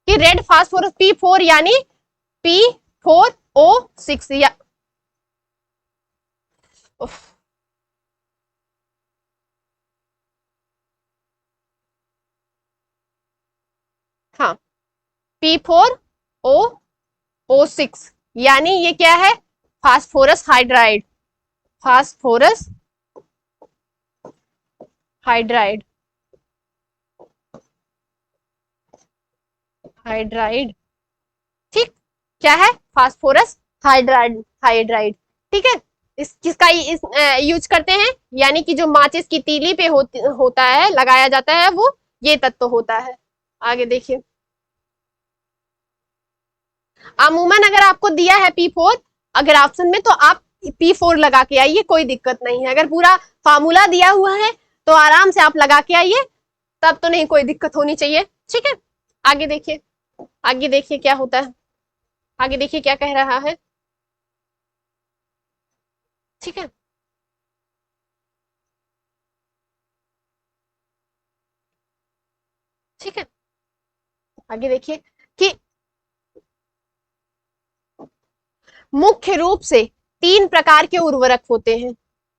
कि रेड फास्फोरस P4 यानी P4O6 या उफ, हाँ P4O6 यानी ये क्या है, phosphorus hydride, phosphorus hydride, hydride, ठीक, क्या है, फास्फोरस हाइड्राइड, हाइड्राइड, ठीक है। इस किसका इस यूज करते हैं, यानी कि जो माचिस की तीली पे होता है, लगाया जाता है, वो ये तत्व होता है। आगे देखिए, अमूमन अगर आपको दिया है P4 अगर ऑप्शन में, तो आप P4 लगा के आइए, कोई दिक्कत नहीं है। अगर पूरा फार्मूला दिया हुआ है तो आराम से आप लगा के आइए, तब तो नहीं कोई दिक्कत होनी चाहिए, ठीक है। आगे देखिए, आगे देखिए क्या होता है, आगे देखिए क्या कह रहा है, ठीक है। ठीक है, आगे देखिए कि मुख्य रूप से 3 प्रकार के उर्वरक होते हैं।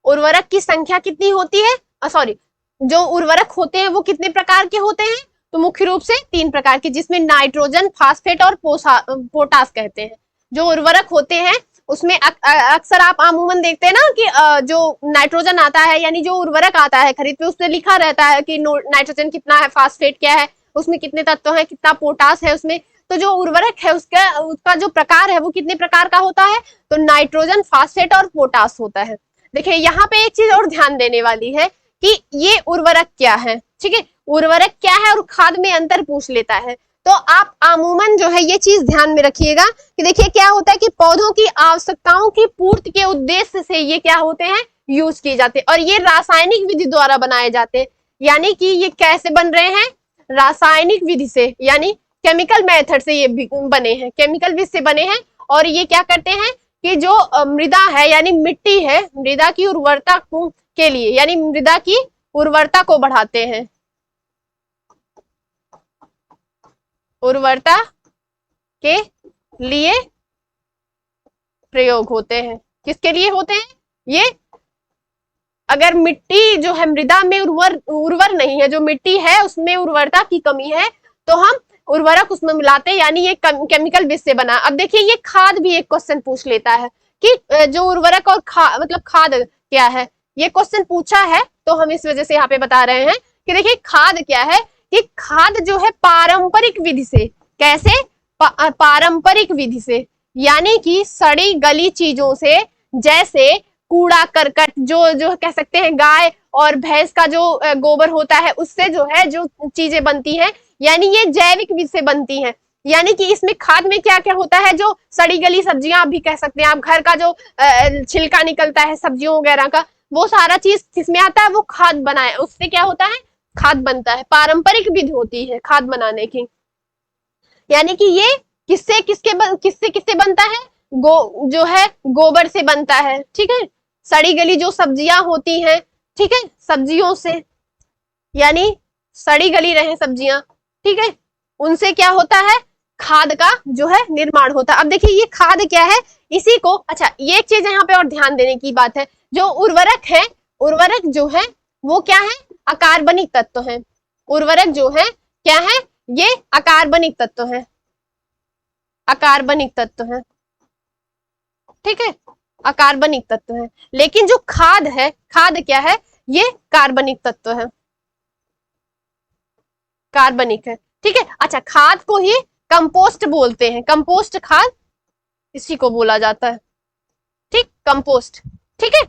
उर्वरक की संख्या कितनी होती है, सॉरी, जो उर्वरक होते हैं वो कितने प्रकार के होते हैं, तो मुख्य रूप से 3 प्रकार के, जिसमें नाइट्रोजन, फास्फेट और पोटास कहते हैं। जो उर्वरक होते हैं उसमें अक्सर आप अमूमन देखते हैं ना कि जो नाइट्रोजन आता है, यानी जो उर्वरक आता है खरीद पे, उसमें लिखा रहता है कि नाइट्रोजन कितना है, फास्फेट क्या है, उसमें कितने तत्व है, कितना पोटास है उसमें। तो जो उर्वरक है उसका जो प्रकार है वो कितने प्रकार का होता है, तो नाइट्रोजन, फास्फेट और पोटास होता है। देखिए यहाँ पे एक चीज और ध्यान देने वाली है कि ये उर्वरक क्या है, ठीक है, उर्वरक क्या है और खाद में अंतर पूछ लेता है। तो आप अमूमन जो है ये चीज ध्यान में रखिएगा कि देखिए क्या होता है कि पौधों की आवश्यकताओं की पूर्ति के उद्देश्य से ये क्या होते हैं, यूज किए जाते हैं, और ये रासायनिक विधि द्वारा बनाए जाते हैं। यानी कि ये कैसे बन रहे हैं, रासायनिक विधि से, यानी केमिकल मेथड से ये बने हैं, केमिकल विधि से बने हैं। और ये क्या करते हैं कि जो मृदा है यानी मिट्टी है, मृदा की उर्वरता के लिए, यानी मृदा की उर्वरता को बढ़ाते हैं, उर्वरता के लिए प्रयोग होते हैं। किसके लिए होते हैं ये, अगर मिट्टी जो है मृदा में उर्वर नहीं है, जो मिट्टी है उसमें उर्वरता की कमी है, तो हम उर्वरक उसमें मिलाते हैं, यानी ये केमिकल बेस से बना। अब देखिए ये खाद भी एक क्वेश्चन पूछ लेता है कि जो उर्वरक और मतलब खाद क्या है, ये क्वेश्चन पूछा है, तो हम इस वजह से यहाँ पे बता रहे हैं कि देखिए खाद क्या है, कि खाद जो है पारंपरिक विधि से, कैसे, पारंपरिक विधि से, यानी कि सड़ी गली चीजों से, जैसे कूड़ा करकट, जो कह सकते हैं गाय और भैंस का जो गोबर होता है, उससे जो है जो चीजें बनती हैं, यानी ये जैविक विधि से बनती हैं। यानी कि इसमें खाद में क्या क्या होता है, जो सड़ी गली सब्जियां आप भी कह सकते हैं, आप घर का जो छिलका निकलता है सब्जियों वगैरह का, वो सारा चीज किसमें आता है, वो खाद बनाए, उससे क्या होता है, खाद बनता है। पारंपरिक विधि होती है खाद बनाने की, यानी कि ये किससे किससे बनता है, जो है गोबर से बनता है, ठीक है, सड़ी गली जो सब्जियां होती हैं, ठीक है, सब्जियों से, यानी सड़ी गली रहे सब्जियां, ठीक है, उनसे क्या होता है, खाद का जो है निर्माण होता है। अब देखिए ये खाद क्या है, इसी को, अच्छा ये एक चीज यहाँ पे और ध्यान देने की बात है, जो उर्वरक है, उर्वरक जो है वो क्या है, अकार्बनिक तत्व है। उर्वरक जो है क्या है, ये अकार्बनिक तत्व है, अकार्बनिक तत्व है, ठीक है, अकार्बनिक तत्व है। लेकिन जो खाद है, खाद क्या है, ये कार्बनिक तत्व है, कार्बनिक है, ठीक है। अच्छा खाद को ही कंपोस्ट बोलते हैं, कंपोस्ट खाद इसी को बोला जाता है, ठीक, कंपोस्ट, ठीक है।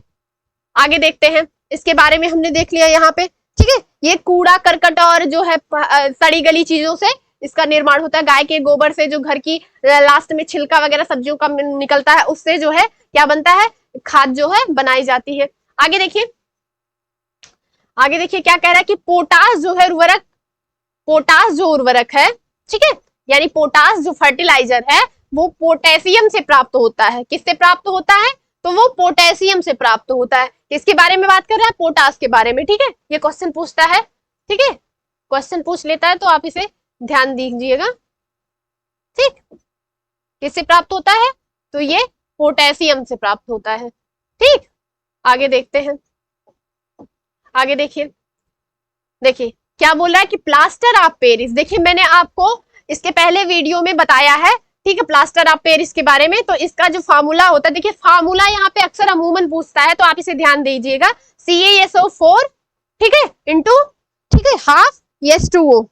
आगे देखते हैं, इसके बारे में हमने देख लिया यहाँ पे, ठीक है। ये कूड़ा करकट और जो है सड़ी गली चीजों से इसका निर्माण होता है, गाय के गोबर से, जो घर की लास्ट में छिलका वगैरह सब्जियों का निकलता है, उससे जो है क्या बनता है, खाद जो है बनाई जाती है। आगे देखिए, आगे देखिए क्या कह रहा है कि पोटास जो है उर्वरक, पोटास जो उर्वरक है, ठीक है, यानी पोटास जो फर्टिलाइजर है, वो पोटेशियम से प्राप्त होता है। किससे प्राप्त होता है? तो वो पोटेशियम से प्राप्त होता है। किसके बारे में बात कर रहा है? पोटास के बारे में। ठीक है, ये क्वेश्चन पूछता है। ठीक है, क्वेश्चन पूछ लेता है तो आप इसे ध्यान दीजिएगा। ठीक, किससे प्राप्त होता है? तो ये पोटेशियम से प्राप्त होता है। ठीक, आगे देखते हैं। आगे देखिए, देखिए क्या बोल रहा है कि प्लास्टर ऑफ पेरिस। देखिए मैंने आपको इसके पहले वीडियो में बताया है, ठीक है, प्लास्टर ऑफ पेरिस के बारे में। तो इसका जो फार्मूला होता है, देखिए फार्मूला यहाँ पे अक्सर अमूमन पूछता है, तो आप इसे ध्यान दीजिएगा। CaSO4, ठीक है, इंटू, ठीक है, half H2O,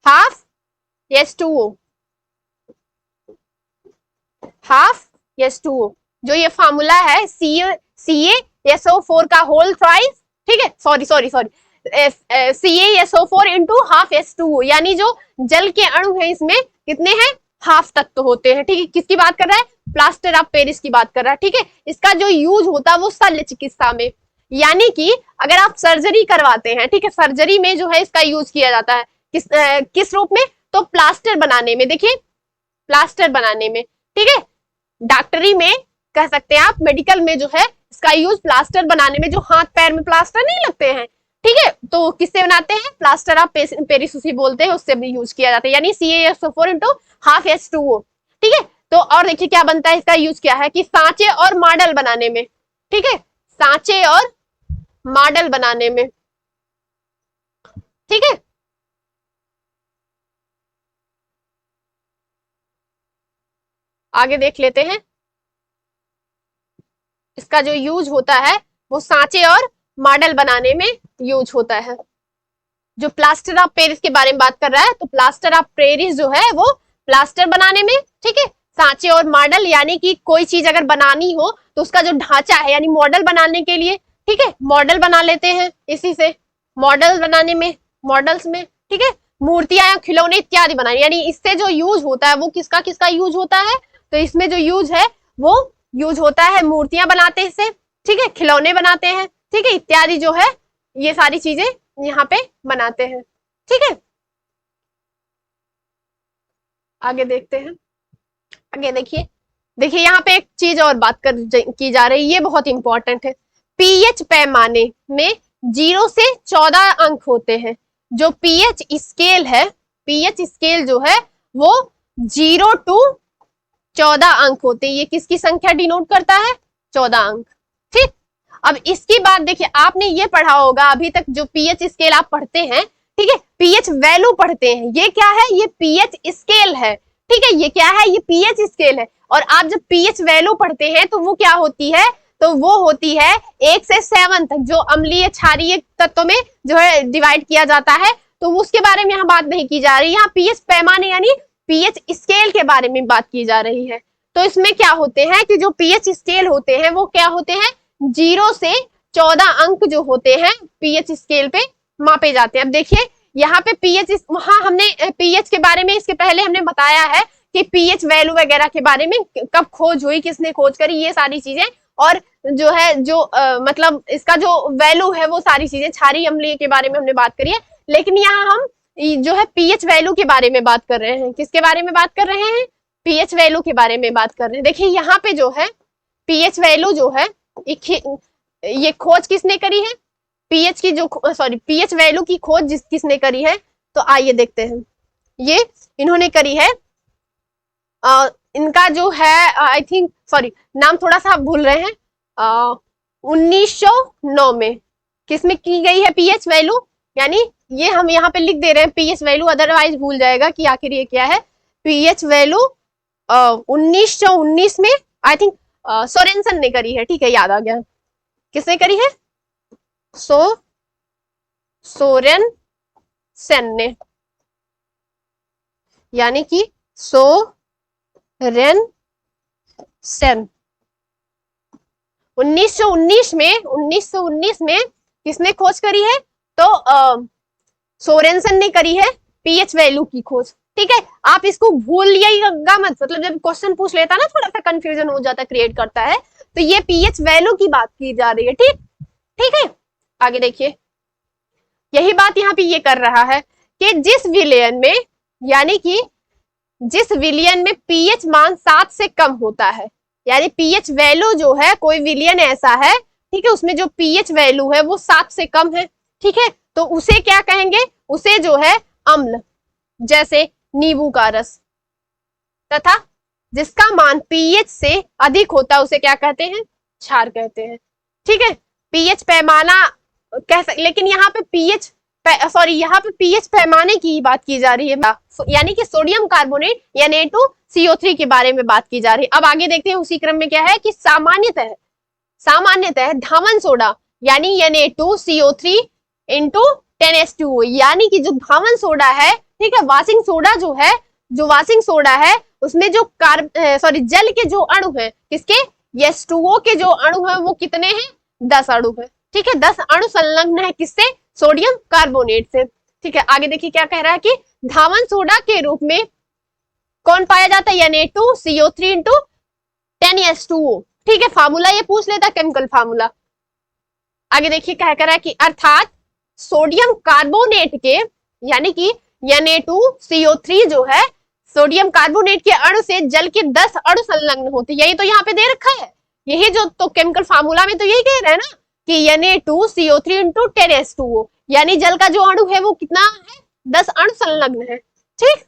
half H2O, half H2O। जो ये फार्मूला है CaSO4 का होल ट्वाइस, ठीक है, sorry CaSO4 into half H2O, यानी जो जल के अणु है इसमें कितने हैं? हाफ तत्व होते हैं। ठीक है, किसकी बात कर रहा है? प्लास्टर ऑफ पेरिस की बात कर रहा है। ठीक है, इसका जो यूज होता है वो शल्य चिकित्सा में, यानी कि अगर आप सर्जरी करवाते हैं, ठीक है, सर्जरी में जो है इसका यूज किया जाता है। किस रूप में? तो प्लास्टर बनाने में। देखिए प्लास्टर बनाने में, ठीक है, डॉक्टरी में कह सकते हैं आप, मेडिकल में जो है इसका यूज प्लास्टर बनाने में, जो हाथ पैर में प्लास्टर नहीं लगते हैं, ठीक है, तो किससे बनाते हैं? प्लास्टर ऑफ पेरिस उसी बोलते हैं, उससे भी यूज किया जाता है, यानी CaSO4 इंटू हाफ H2O। ठीक है, तो और देखिए क्या बनता है, इसका यूज क्या है कि सांचे और मॉडल बनाने में, ठीक है, सांचे और मॉडल बनाने में। ठीक है, आगे देख लेते हैं। इसका जो यूज होता है वो सांचे और मॉडल बनाने में यूज होता है। जो प्लास्टर ऑफ पेरिस के बारे में बात कर रहा है, तो प्लास्टर ऑफ पेरिस जो है वो प्लास्टर बनाने में, ठीक है, सांचे और मॉडल, यानी कि कोई चीज अगर बनानी हो तो उसका जो ढांचा है, यानी मॉडल बनाने के लिए, ठीक है, मॉडल बना लेते हैं इसी से, मॉडल बनाने में, मॉडल्स में, ठीक है, मूर्तियां या खिलौने इत्यादि बनाने, यानी इससे जो यूज होता है वो किसका किसका यूज होता है? तो इसमें जो यूज है वो यूज होता है, मूर्तियां बनाते हैं इससे, ठीक है, खिलौने बनाते हैं, ठीक है, इत्यादि जो है ये सारी चीजें यहाँ पे बनाते हैं। ठीक है, आगे देखते हैं। आगे देखिए, देखिए यहाँ पे एक चीज और बात की जा रही है, ये बहुत इंपॉर्टेंट है। पीएच पैमाने में 0 से 14 अंक होते हैं। जो पीएच स्केल है, पीएच स्केल जो है वो 0 to 14 अंक होते हैं। ये किसकी संख्या डिनोट करता है? 14 अंक। ठीक, अब इसकी बात देखिए, आपने ये पढ़ा होगा अभी तक, जो पीएच स्केल आप पढ़ते हैं, ठीक है, पीएच वैल्यू पढ़ते हैं, ये क्या है? ये पीएच स्केल है। ठीक है, ये क्या है? ये पीएच स्केल है। और आप जब पीएच वैल्यू पढ़ते हैं तो वो क्या होती है? तो वो होती है 1 से 7 तक, जो अम्लीय क्षारीय तत्वों में जो है डिवाइड किया जाता है। तो उसके बारे में यहाँ बात नहीं की जा रही, यहाँ पीएच पैमाने यानी पीएच स्केल के बारे में बात की जा रही है। तो इसमें क्या होते हैं कि जो पीएच स्केल होते हैं वो क्या होते हैं? 0 से 14 अंक जो होते हैं पीएच स्केल पे मापे जाते हैं। अब देखिए यहाँ पे पीएच, वहां हमने पीएच के बारे में इसके पहले हमने बताया है कि पीएच वैल्यू वगैरह के बारे में कब खोज हुई, किसने खोज करी, ये सारी चीजें, और जो है जो मतलब इसका जो वैल्यू है वो सारी चीजें, क्षारीय अम्लीय के बारे में हमने बात करी है। लेकिन यहाँ हम जो है पीएच वैल्यू के बारे में बात कर रहे हैं। किसके बारे में बात कर रहे हैं? पीएच वैल्यू के बारे में बात कर रहे हैं। देखिए यहाँ पे जो है पीएच वैल्यू जो है ये खोज किसने करी है? पीएच की जो पीएच वैल्यू की खोज किसने करी है? तो आइए देखते हैं। ये इन्होंने करी है, इनका जो है आई थिंक नाम थोड़ा सा आप भूल रहे हैं, 1909 में किसमें की गई है पीएच वैल्यू, यानी ये हम यहाँ पे लिख दे रहे हैं पीएच वैल्यू, अदरवाइज भूल जाएगा कि आखिर ये क्या है। पीएच वैल्यू 1919 में आई थिंक सोरेनसन ने करी है। ठीक है, याद आ गया, किसने करी है? सोरेनसन ने, यानी कि सोरेनसन 1919 में किसने खोज करी है? तो सोरेनसन ने करी है पीएच वैल्यू की खोज। ठीक है, आप इसको भूलिएगा मत, मतलब जब क्वेश्चन पूछ लेता ना थोड़ा सा कंफ्यूजन हो जाता, क्रिएट करता है, तो ये पीएच वैल्यू की बात की जा रही है। ठीक, ठीक है, आगे देखिए, यही बात यहाँ पे ये कर रहा है कि जिस विलयन में, यानी कि जिस विलियन में पीएच मान 7 से कम होता है, यानी पीएच वैल्यू जो है, कोई विलियन ऐसा है, ठीक है, उसमें जो पीएच वैल्यू है वो 7 से कम है, ठीक है, तो उसे क्या कहेंगे, उसे जो है अम्ल, जैसे नींबू का रस, तथा जिसका मान पीएच से अधिक होता है उसे क्या कहते हैं, क्षार कहते हैं, ठीक है। पीएच पैमाना कह सकते, लेकिन यहाँ पे पीएच यहाँ पे पीएच पैमाने की बात की जा रही है, यानी कि सोडियम कार्बोनेट या Na2CO3 के बारे में बात की जा रही है। अब आगे देखते हैं उसी क्रम में क्या है कि सामान्यतः धावन सोडा यानी Na2CO3 इंटू 10H2O, यानी कि जो धावन सोडा है, ठीक है, वाशिंग सोडा जो है, जो वाशिंग सोडा है उसमें जो जल के जो अणु है, किसके, H2O के जो अणु है वो कितने हैं, 10 अणु है, ठीक है, 10 अणु संलग्न है किससे, सोडियम कार्बोनेट से, ठीक है। आगे देखिए क्या कह रहा है कि धावन सोडा के रूप में कौन पाया जाता है, Na2CO3 इंटू 10H2O, ठीक है, फार्मूला ये पूछ लेता, केमिकल फार्मूला। आगे देखिए क्या कह रहा है कि अर्थात सोडियम कार्बोनेट के, यानी कि Na2CO3 जो है सोडियम कार्बोनेट के अणु से जल के 10 अणु संलग्न होते, यही तो यहाँ पे दे रखा है, यही जो तो केमिकल फार्मूला में तो यही कह रहा है ना कि Na2CO3 इंटू 10H2O, यानी जल का जो अणु है वो कितना है, 10 अणु संलग्न है, ठीक।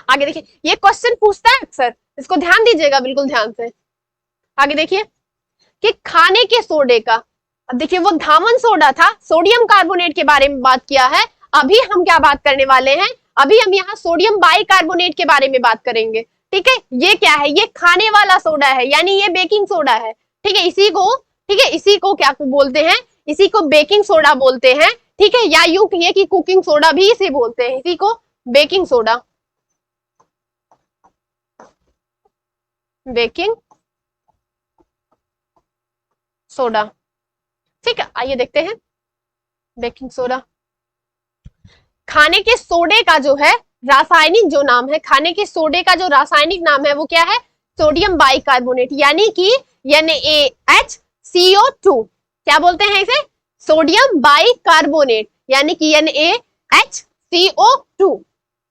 आगे देखिए ये क्वेश्चन पूछता है अक्सर, इसको ध्यान दीजिएगा, बिल्कुल ध्यान से। आगे देखिए कि खाने के सोडे का, अब देखिए वो धावन सोडा था, सोडियम कार्बोनेट के बारे में बात किया है, अभी हम क्या बात करने वाले हैं, अभी हम यहाँ सोडियम बाइकार्बोनेट के बारे में बात करेंगे, ठीक है। ये क्या है, ये खाने वाला सोडा है, यानी ये बेकिंग सोडा है, ठीक है, इसी को क्या बोलते हैं, इसी को बेकिंग सोडा बोलते हैं, ठीक है, या यूं कहिए कि कुकिंग सोडा भी इसे बोलते हैं, इसी को बेकिंग सोडा, बेकिंग सोडा, ठीक है। आइए देखते हैं बेकिंग सोडा। खाने के सोडे का जो है रासायनिक जो नाम है, खाने के सोडे का जो रासायनिक नाम है वो क्या है, सोडियम बाइकार्बोनेट, यानी कि NaHCO2, क्या बोलते हैं इसे, सोडियम बाइकार्बोनेट, यानी कि NaHCO2,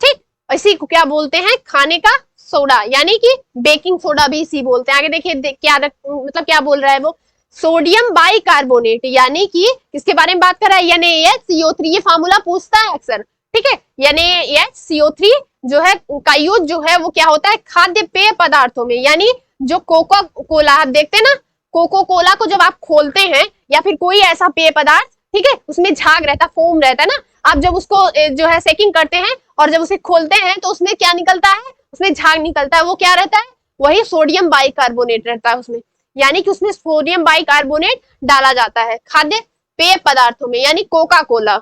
ठीक। इसी को क्या बोलते हैं, खाने का सोडा, यानी कि बेकिंग सोडा भी इसी बोलते हैं। आगे देखिए क्या मतलब क्या बोल रहा है वो, सोडियम बाइकार्बोनेट, यानी कि किसके बारे में बात कर रहा है, NaHCO3, ये फार्मूला पूछता है अक्सर, ठीक है। NaHCO3 जो है का यूज जो है वो क्या होता है, खाद्य पेय पदार्थों में, यानी जो कोका कोला आप देखते हैं ना, कोको कोला को जब आप खोलते हैं या फिर कोई ऐसा पेय पदार्थ, ठीक है, उसमें झाग रहता, फोम रहता है ना, आप जब उसको जो है सेकिंग करते हैं और जब उसे खोलते हैं तो उसमें क्या निकलता है, उसमें झाग निकलता है, वो क्या रहता है, वही सोडियम बाइकार्बोनेट रहता है उसमें, यानी कि उसमें सोडियम बाइकार्बोनेट डाला जाता है खाद्य पेय पदार्थों में, यानी कोका कोला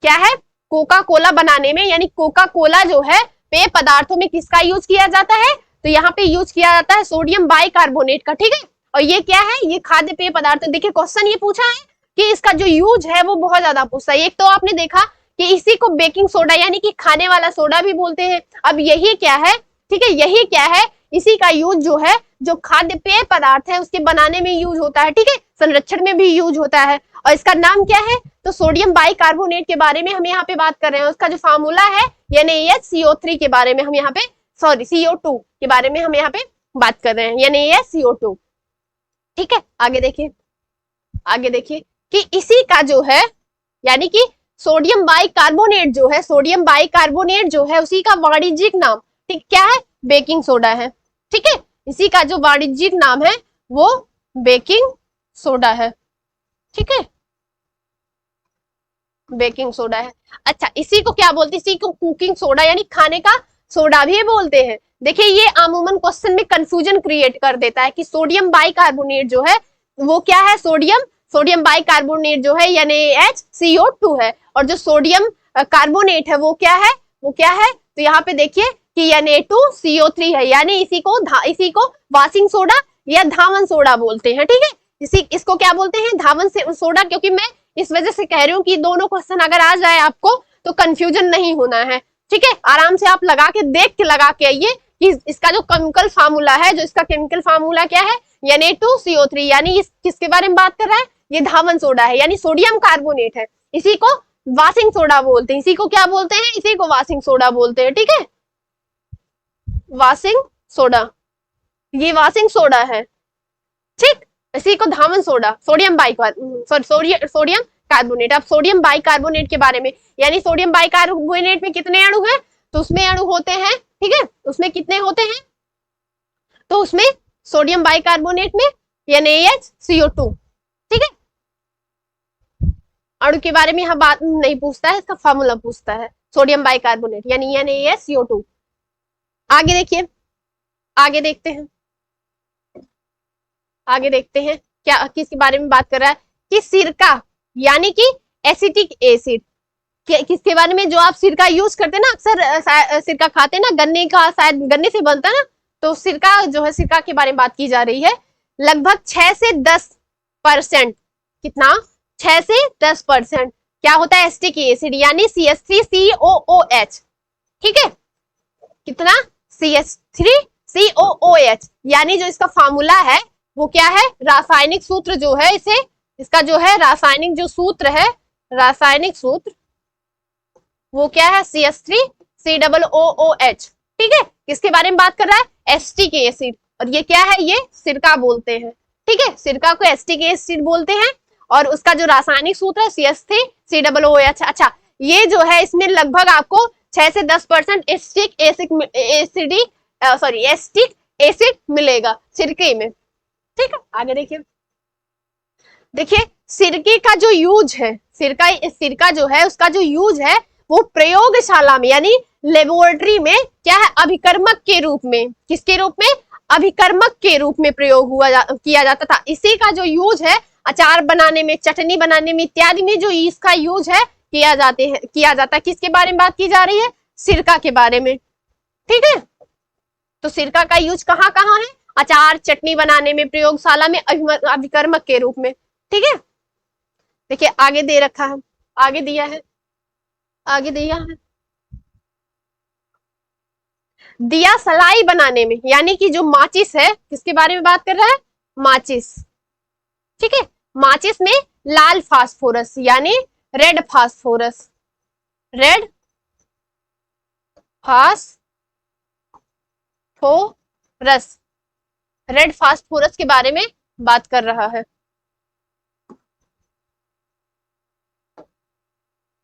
क्या है, कोका कोला बनाने में, यानी कोका कोला जो है पेय पदार्थों में किसका यूज किया जाता है, तो यहाँ पे यूज किया जाता है सोडियम बाइकार्बोनेट का, ठीक है। और ये क्या है, ये खाद्य पेय पदार्थ, देखिए क्वेश्चन ये पूछा है कि इसका जो यूज है वो बहुत ज्यादा पूछता है। एक तो आपने देखा कि इसी को बेकिंग सोडा यानी कि खाने वाला सोडा भी बोलते हैं, अब यही क्या है, ठीक है, यही क्या है, इसी का यूज जो है, जो खाद्य पेय पदार्थ है उसके बनाने में यूज होता है, ठीक है, संरक्षण में भी यूज होता है, और इसका नाम क्या है, तो सोडियम बाइकार्बोनेट के बारे में हम यहाँ पे बात कर रहे हैं, उसका जो फार्मूला है NaHCO3 के बारे में हम यहाँ पे, सॉरी CO2 के बारे में हम यहाँ पे बात कर रहे हैं, NaHCO2, ठीक है। आगे देखिए कि इसी का जो है, यानी कि सोडियम बाइकार्बोनेट जो है उसी का वाणिज्यिक नाम, ठीक क्या है, बेकिंग सोडा है, ठीक है, इसी का जो वाणिज्यिक नाम है वो बेकिंग सोडा है, ठीक है, बेकिंग सोडा है। अच्छा, इसी को क्या बोलते हैं, इसी को कुकिंग सोडा यानी खाने का सोडा भी बोलते हैं। देखिए ये अमूमन क्वेश्चन में कंफ्यूजन क्रिएट कर देता है कि सोडियम बाइकार्बोनेट जो है वो क्या है, सोडियम बाइकार्बोनेट जो है NaHCO2 है, और जो सोडियम कार्बोनेट है वो क्या है, तो यहाँ पे देखिए कि Na2CO3 है, यानी इसी को वाशिंग सोडा या धावन सोडा बोलते हैं, ठीक है। इसको क्या बोलते हैं, धावन सोडा, क्योंकि मैं इस वजह से कह रही हूँ कि दोनों क्वेश्चन अगर आ जाए आपको तो कंफ्यूजन नहीं होना है, ठीक है, आराम से आप लगा के देख के लगा के आइए कि इसका जो केमिकल फार्मूला है, जो इसका केमिकल फार्मूला क्या है, Na2CO3, यानी किसके बारे में बात कर रहा है, ये धावन सोडा है यानी सोडियम कार्बोनेट है। इसी को वाशिंग सोडा बोलते हैं। इसी को क्या बोलते हैं? इसी को वाशिंग सोडा बोलते हैं। ठीक है, वाशिंग सोडा, ये वाशिंग सोडा है। ठीक, इसी को धावन सोडा, सोडियम सोडियम कार्बोनेट। अब सोडियम बाइकार्बोनेट के बारे में, यानी सोडियम बाइकार्बोनेट में कितने अणु हैं? तो उसमें अणु होते हैं, ठीक है, उसमें कितने होते हैं? तो उसमें सोडियम बाइकार्बोनेट में NaHCO2, ठीक है। अणु के बारे में यहाँ बात नहीं पूछता है, इसका फॉर्मूला पूछता है, सोडियम बाइकार्बोनेट यानी NaSCO2। आगे देखिए, आगे देखते हैं, आगे देखते हैं क्या किसके बारे में बात कर रहा है कि सिरका यानी कि एसिटिक एसिड, किसके बारे में? जो आप सिरका यूज करते हैं ना, अक्सर सिरका खाते हैं ना, गन्ने का, शायद गन्ने से बनता है ना, तो सिरका जो है, सिरका के बारे में बात की जा रही है। लगभग 6 से 10%, कितना? 6 से 10% क्या होता है? एसिटिक एसिड यानी CH3COOH, ठीक है, कितना? CH3COOH, यानी जो इसका फार्मूला है वो क्या है? रासायनिक सूत्र जो है इसे, इसका जो है रासायनिक जो सूत्र है, रासायनिक सूत्र वो क्या है? CH3COOH, ठीक है। किसके बारे में बात कर रहा है? Acetic acid. और ये क्या है? ये सिरका बोलते हैं, ठीक है, सिरका को एसिटिक एसिड बोलते हैं। और उसका जो रासायनिक सूत्र है CH3COOH। अच्छा, ये जो है इसमें लगभग आपको 6 से 10% एसिटिक एसिड मिलेगा सिरके में, ठीक है। आगे देखिए, देखिए सिरके का जो यूज है, सिरका जो है उसका जो यूज है वो प्रयोगशाला में यानी लेबोरेटरी में क्या है? अभिकर्मक के रूप में। किसके रूप में? अभिकर्मक के रूप में प्रयोग किया जाता था। इसी का जो यूज है अचार बनाने में, चटनी बनाने में इत्यादि में जो इसका यूज है किया जाता है। किसके बारे में बात की जा रही है? सिरका के बारे में, ठीक है। तो सिरका का यूज कहाँ कहाँ है? अचार चटनी बनाने में, प्रयोगशाला में, अभिकर्मक के रूप में, ठीक है। देखिए आगे दे रखा है, आगे दिया है, आगे दिया है, दिया सलाई बनाने में, यानी कि जो माचिस है, किसके बारे में बात कर रहा है? माचिस, ठीक है। माचिस में लाल फास्फोरस यानी red phosphorus, red phosphorus, red phosphorus के बारे में बात कर रहा है।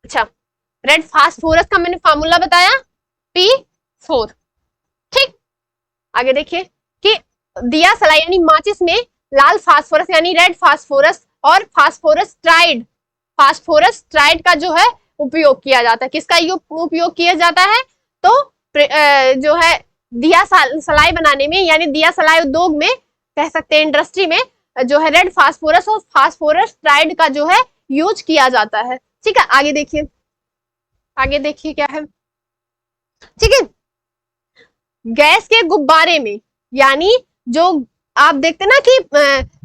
अच्छा, रेड फास्फोरस का मैंने फार्मूला बताया P4, ठीक। आगे देखिए कि दिया सलाई यानी माचिस में लाल फास्फोरस यानी रेड फास्फोरस और फास्फोरस ट्राइड का जो है उपयोग किया जाता है। किसका उपयोग किया जाता है? तो जो है दिया सलाई बनाने में, यानी दिया सलाई उद्योग में कह सकते हैं, इंडस्ट्री में जो है रेड फास्फोरस और फास्फोरस ट्राइड का जो है यूज किया जाता है, ठीक है। आगे देखिए, आगे देखिए क्या है, ठीक है। गैस के गुब्बारे में, यानी जो आप देखते ना कि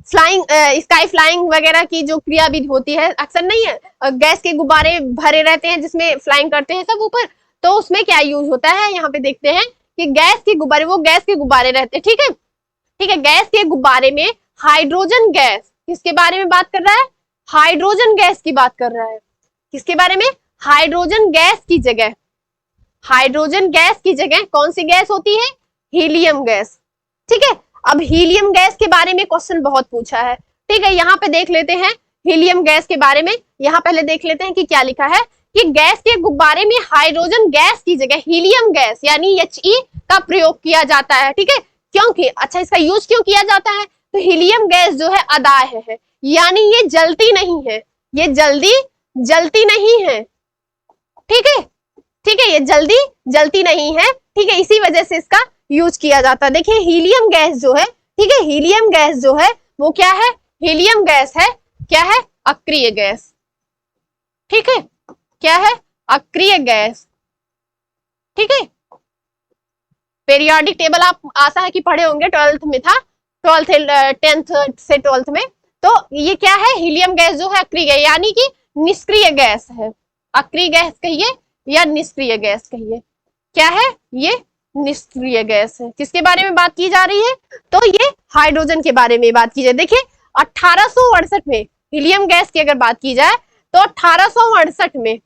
फ्लाइंग, स्काई फ्लाइंग वगैरह की जो क्रियाविधि होती है, अक्सर नहीं है, गैस के गुब्बारे भरे रहते हैं जिसमें फ्लाइंग करते हैं सब ऊपर, तो उसमें क्या यूज होता है? यहाँ पे देखते हैं कि गैस के गुब्बारे, वो गैस के गुब्बारे रहते हैं, ठीक है, ठीक है। गैस के गुब्बारे में हाइड्रोजन गैस, किसके बारे में बात कर रहा है? हाइड्रोजन गैस की बात कर रहा है। किसके बारे में? हाइड्रोजन गैस की जगह, हाइड्रोजन गैस की जगह कौन सी गैस होती है? हीलियम गैस, ठीक है। अब हीलियम गैस के बारे में क्वेश्चन बहुत पूछा है, ठीक है। यहाँ पे देख लेते हैं हीलियम गैस के बारे में। यहाँ पहले देख लेते हैं कि क्या लिखा है कि गैस के गुब्बारे में हाइड्रोजन गैस की जगह हीलियम गैस यानी He का प्रयोग किया जाता है, ठीक है। क्योंकि अच्छा, इसका यूज क्यों किया जाता है? तो हीलियम गैस जो है अदाय है, यानी ये जलती नहीं है, ये जलती नहीं है, ठीक है, ठीक है, ये जलती नहीं है, ठीक है। इसी वजह से इसका यूज किया जाता है। देखिए हीलियम गैस जो है, ठीक है, हीलियम गैस जो है वो क्या है? हीलियम गैस है, क्या है? अक्रिय गैस, ठीक है, क्या है? अक्रिय गैस, ठीक है। पीरियोडिक टेबल आप आशा है कि पढ़े होंगे, 12th में था, 10th से 12th में। तो ये क्या है? हीलियम गैस जो है अक्रिय गैस, यानी कि निष्क्रिय गैस है। अक्रिय गैस कहिए या निष्क्रिय गैस कहिए, क्या है? ये निष्क्रिय गैस है। किसके बारे में बात की जा रही है? तो ये हाइड्रोजन के बारे में बात की जाए। देखिए 1868 में हीलियम गैस की अगर बात की जाए तो 1868 में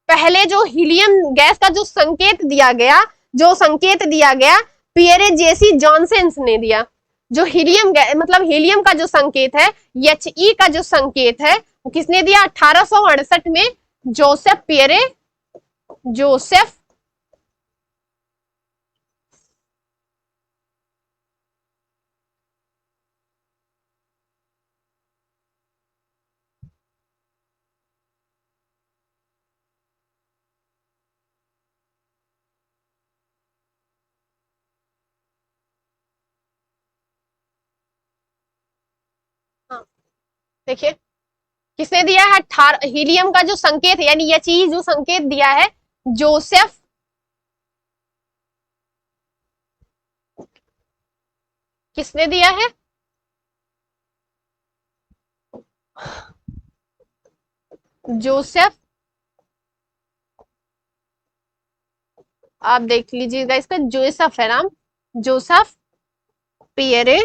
पहले जो हीलियम गैस का जो संकेत दिया गया पियरे जेसी जॉनसन ने दिया। जो हीलियम मतलब हीलियम का जो संकेत है He का जो संकेत है वो किसने दिया? 1868 में जोसेफ हाँ देखिए किसने दिया है? हीलियम का जो संकेत है यानी He जो संकेत दिया है जोसेफ किसने दिया है? जोसेफ, आप देख लीजिएगा इसका जोसेफ है नाम, जोसेफ पियरे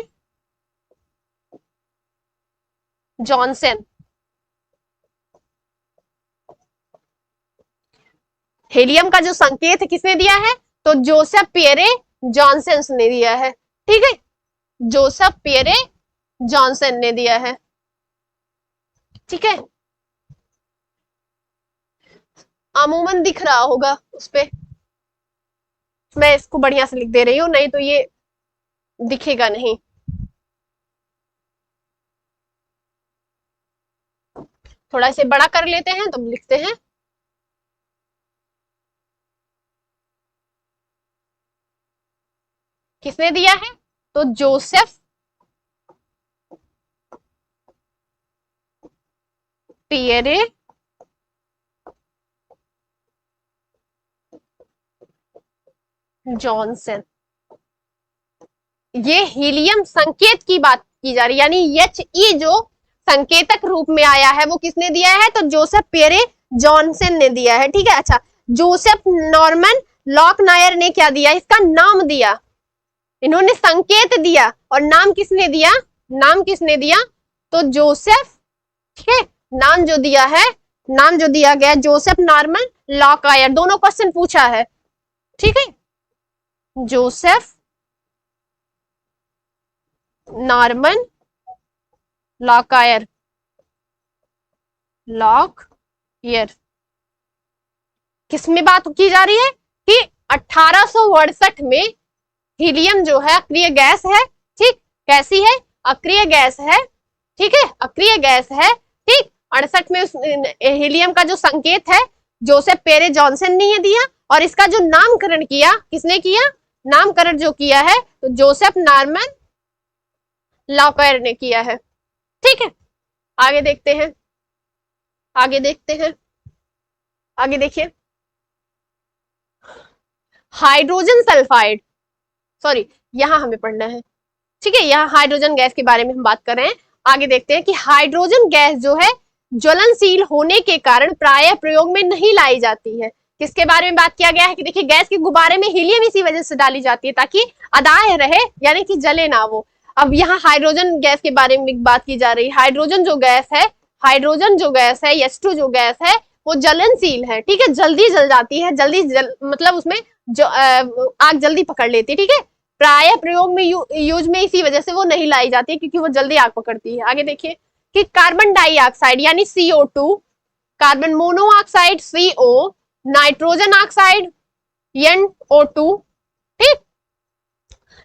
जॉनसन। हीलियम का जो संकेत है किसने दिया है? तो जोसेफ पियरे जॉनसन ने दिया है। ठीक है, जोसेफ पियरे जॉनसन ने दिया है। ठीक है, अमूमन दिख रहा होगा उस पे, मैं इसको बढ़िया से लिख दे रही हूँ, नहीं तो ये दिखेगा नहीं। थोड़ा इसे बड़ा कर लेते हैं तब लिखते हैं। किसने दिया है? तो जोसेफ पियरे जॉनसन। ये हीलियम संकेत की बात की जा रही है, यानी He जो संकेतक रूप में आया है वो किसने दिया है? तो जोसेफ पियरे जॉनसन ने दिया है। ठीक है, अच्छा जोसेफ नॉर्मन लॉकनायर ने क्या दिया? इसका नाम दिया, इन्होंने संकेत दिया और नाम किसने दिया? नाम किसने दिया? तो जोसेफ। ठीक है, नाम जो दिया है, नाम जो दिया गया जोसेफ नॉर्मन लॉकनायर, दोनों क्वेश्चन पूछा है। ठीक है, जोसेफ नॉर्मन लॉकनायर, किसमें बात की जा रही है कि 1868 में हीलियम जो है अक्रिय गैस है। ठीक, कैसी है? अक्रिय गैस है। ठीक है, अक्रिय गैस है। ठीक, 68 में उस हीलियम का जो संकेत है जोसेफ पियरे जॉनसन ने दिया और इसका जो नामकरण किया किसने किया? नामकरण जो किया है तो जोसेफ नॉर्मन लॉकनायर ने किया है। ठीक है, आगे देखते हैं, आगे देखते हैं, आगे देखिए। हाइड्रोजन सल्फाइड, सॉरी यहां हमें पढ़ना है। ठीक है, यहाँ हाइड्रोजन गैस के बारे में हम बात कर रहे हैं। आगे देखते हैं कि हाइड्रोजन गैस जो है ज्वलनशील होने के कारण प्रायः प्रयोग में नहीं लाई जाती है। किसके बारे में बात किया गया है कि देखिए गैस के गुब्बारे में हीलियम इसी वजह से डाली जाती है ताकि अदाह रहे, यानी कि जले ना वो। अब यहाँ हाइड्रोजन गैस के बारे में बात की जा रही है। हाइड्रोजन जो गैस है, हाइड्रोजन जो गैस है H2 जो गैस है वो जलनशील है। ठीक है, जल्दी जल जाती है, मतलब उसमें जो आग जल्दी पकड़ लेती है। ठीक है, प्राय प्रयोग में यूज में इसी वजह से वो नहीं लाई जाती है क्योंकि वो जल्दी आग पकड़ती है। आगे देखिए कि कार्बन डाइऑक्साइड यानी CO2, carbon monoxide CO, nitrogen oxide NO2, ठीक,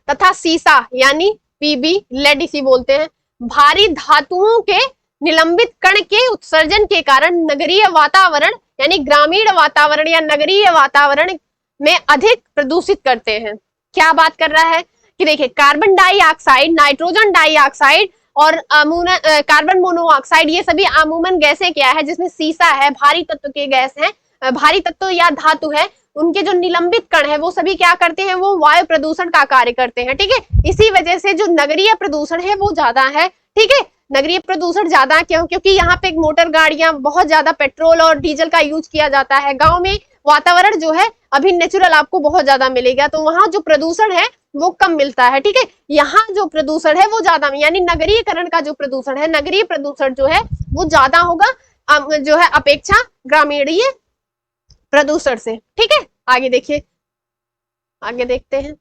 तथा सीसा यानी Pb, लेड इसी बोलते हैं, भारी धातुओं के निलंबित कण के उत्सर्जन के कारण नगरीय वातावरण यानी ग्रामीण वातावरण या नगरीय वातावरण में अधिक प्रदूषित करते हैं। क्या बात कर रहा है कि देखिए कार्बन डाइऑक्साइड, नाइट्रोजन डाइऑक्साइड और कार्बन मोनोऑक्साइड, ये सभी अमूमन गैसें क्या है जिसमें सीसा है, भारी तत्व के गैस है, भारी तत्व या धातु है, उनके जो निलंबित कण है वो सभी क्या करते हैं? वो वायु प्रदूषण का कार्य करते हैं। ठीक है, इसी वजह से जो नगरीय प्रदूषण है वो ज्यादा है। ठीक है, नगरीय प्रदूषण ज्यादा क्यों? क्योंकि यहाँ पे मोटर गाड़ियां, बहुत ज्यादा पेट्रोल और डीजल का यूज किया जाता है। गांव में वातावरण जो है अभी नेचुरल आपको बहुत ज्यादा मिलेगा, तो वहां जो प्रदूषण है वो कम मिलता है। ठीक है, यहाँ जो प्रदूषण है वो ज्यादा, यानी नगरीयकरण का जो प्रदूषण है, नगरीय प्रदूषण जो है वो ज्यादा होगा जो है अपेक्षा ग्रामीणीय प्रदूषण से। ठीक है, आगे देखिए, आगे देखते हैं।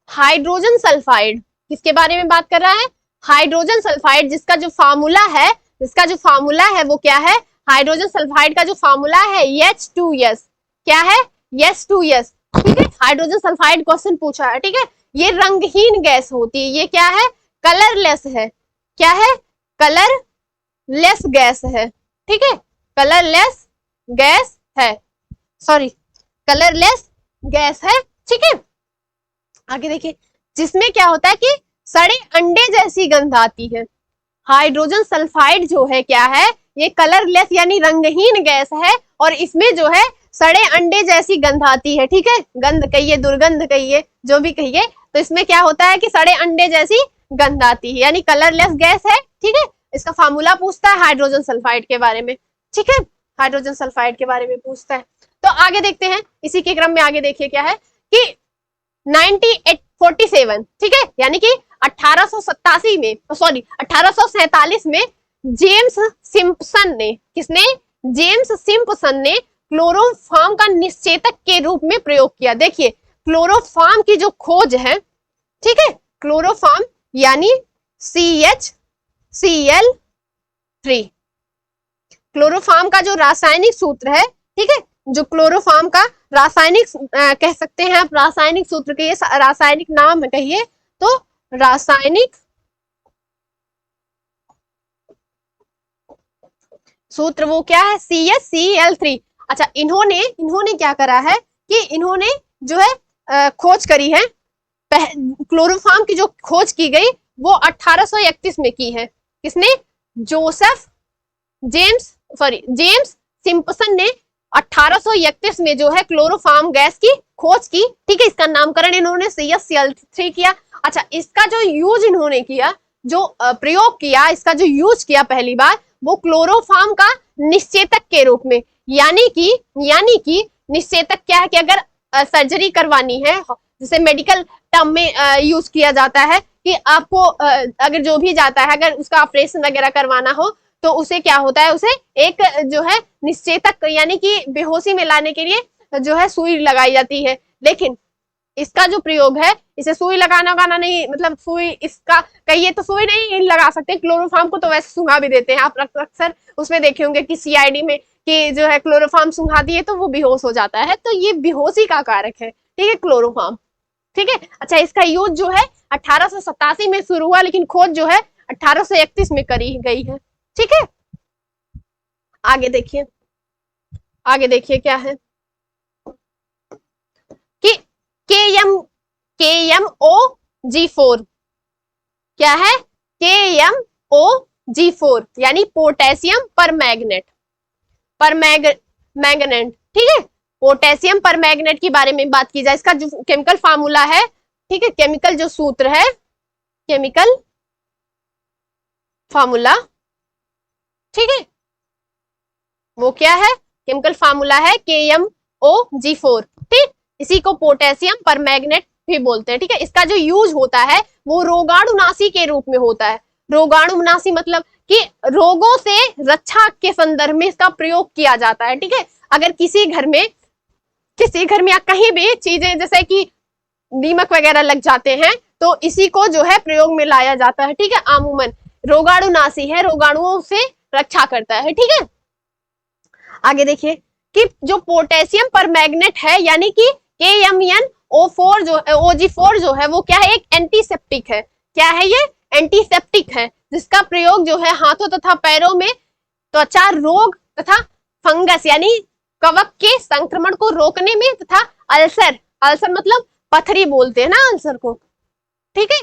हाइड्रोजन सल्फाइड किसके बारे में बात कर रहा है? हाइड्रोजन सल्फाइड, जिसका जो फार्मूला है, वो क्या है? हाइड्रोजन सल्फाइड का जो फार्मूला है H2S, क्या है? H2S। ठीक है, हाइड्रोजन सल्फाइड क्वेश्चन पूछा है। ठीक है, ये रंगहीन गैस होती है, ये क्या है? कलरलेस है। क्या है? कलरलेस गैस है। ठीक है, कलरलेस गैस है, सॉरी, कलरलेस गैस है। ठीक है, आगे देखिए, जिसमें क्या होता है कि सड़े अंडे जैसी गंध आती है। हाइड्रोजन सल्फाइड जो है क्या है? ये कलरलेस यानी रंगहीन गैस है और इसमें जो है सड़े अंडे जैसी गंध आती है। ठीक है, गंध कहिए, दुर्गंध कहिए, जो भी कहिए, तो इसमें क्या होता है कि सड़े अंडे जैसी गंध आती है, यानी कलरलेस गैस है। ठीक है, इसका फार्मूला पूछता है हाइड्रोजन सल्फाइड के बारे में। ठीक है, हाइड्रोजन सल्फाइड के बारे में पूछता है। तो आगे देखते हैं, इसी के क्रम में आगे देखिए क्या है कि 1847, ठीक है, यानी कि 1887 में, सॉरी 1847 में जेम्स सिम्पसन ने, किसने? जेम्स सिम्पसन ने क्लोरोफॉर्म का निश्चेतक के रूप में प्रयोग किया। देखिए, क्लोरोफॉर्म की जो खोज है, ठीक है, क्लोरोफॉर्म यानी CHCl3, क्लोरोफॉर्म का जो रासायनिक सूत्र है, ठीक है, जो क्लोरोफॉर्म का रासायनिक कह सकते हैं आप, रासायनिक सूत्र के रासायनिक नाम कहिए तो रासायनिक सूत्र वो क्या है? CHCl3। अच्छा, इन्होंने क्या करा है कि इन्होंने जो है खोज करी है, क्लोरोफॉर्म की जो खोज की गई वो 1831 में की है। किसने? जेम्स सिम्पसन ने 1831 में जो है क्लोरोफॉर्म गैस की खोज की। ठीक है, इसका नामकरण इन्होंने CHCl3 किया। अच्छा, इसका जो यूज इन्होंने किया, जो प्रयोग किया, इसका जो यूज किया पहली बार, वो क्लोरोफॉर्म का निश्चेतक के रूप में, यानी कि निश्चेतक क्या है कि अगर सर्जरी करवानी है, जैसे मेडिकल टर्म में यूज किया जाता है कि आपको अगर जो भी जाता है, अगर उसका ऑपरेशन वगैरह करवाना हो तो उसे क्या होता है, उसे एक जो है निश्चेतक यानी कि बेहोशी में लाने के लिए जो है सुई लगाई जाती है। लेकिन इसका जो प्रयोग है, इसे सुई लगाना नहीं, मतलब सुई, इसका कहिए तो सुई नहीं लगा सकते, क्लोरोफॉर्म को तो वैसे सुंघा भी देते हैं। आप अक्सर उसमें देखे होंगे कि CID में कि जो है क्लोरोफॉर्म सुंघा दिए तो वो बेहोश हो जाता है, तो ये बेहोशी का कारक है। ठीक है, क्लोरोफॉर्म। ठीक है, अच्छा, इसका यूज जो है 1887 में शुरू हुआ, लेकिन खोज जो है 1831 में करी गई है। ठीक है, आगे देखिए क्या है कि KMOG4 क्या है? KMOG4 यानी पोटेशियम परमैंगनेट। ठीक है, पोटेशियम परमैंगनेट के बारे में बात की जाए, इसका जो केमिकल फार्मूला है, ठीक है, केमिकल जो सूत्र है, केमिकल फार्मूला, ठीक है, वो क्या है? केमिकल फार्मूला है KMOG4। ठीक, इसी को पोटेशियम परमैंगनेट भी बोलते हैं। ठीक है, इसका जो यूज होता है वो रोगाणुनाशी के रूप में होता है। रोगाणुनाशी मतलब कि रोगों से रक्षा के संदर्भ में इसका प्रयोग किया जाता है। ठीक है, अगर किसी घर में या कहीं भी चीजें जैसे कि दीमक वगैरह लग जाते हैं तो इसी को जो है प्रयोग में लाया जाता है। ठीक है, आमूमन रोगाणुनाशी है, रोगाणुओं से रक्षा करता है। ठीक है, आगे देखिए कि जो पोटेशियम परमैंगनेट है यानी कि KMnO4 जो OG4 जो है वो क्या है? एक एंटीसेप्टिक है। क्या है ये? एंटीसेप्टिक है, जिसका प्रयोग जो है हाथों तथा पैरों में त्वचा रोग तथा फंगस यानी कवक के संक्रमण को रोकने में तथा अल्सर मतलब पथरी बोलते हैं ना अल्सर को, ठीक है,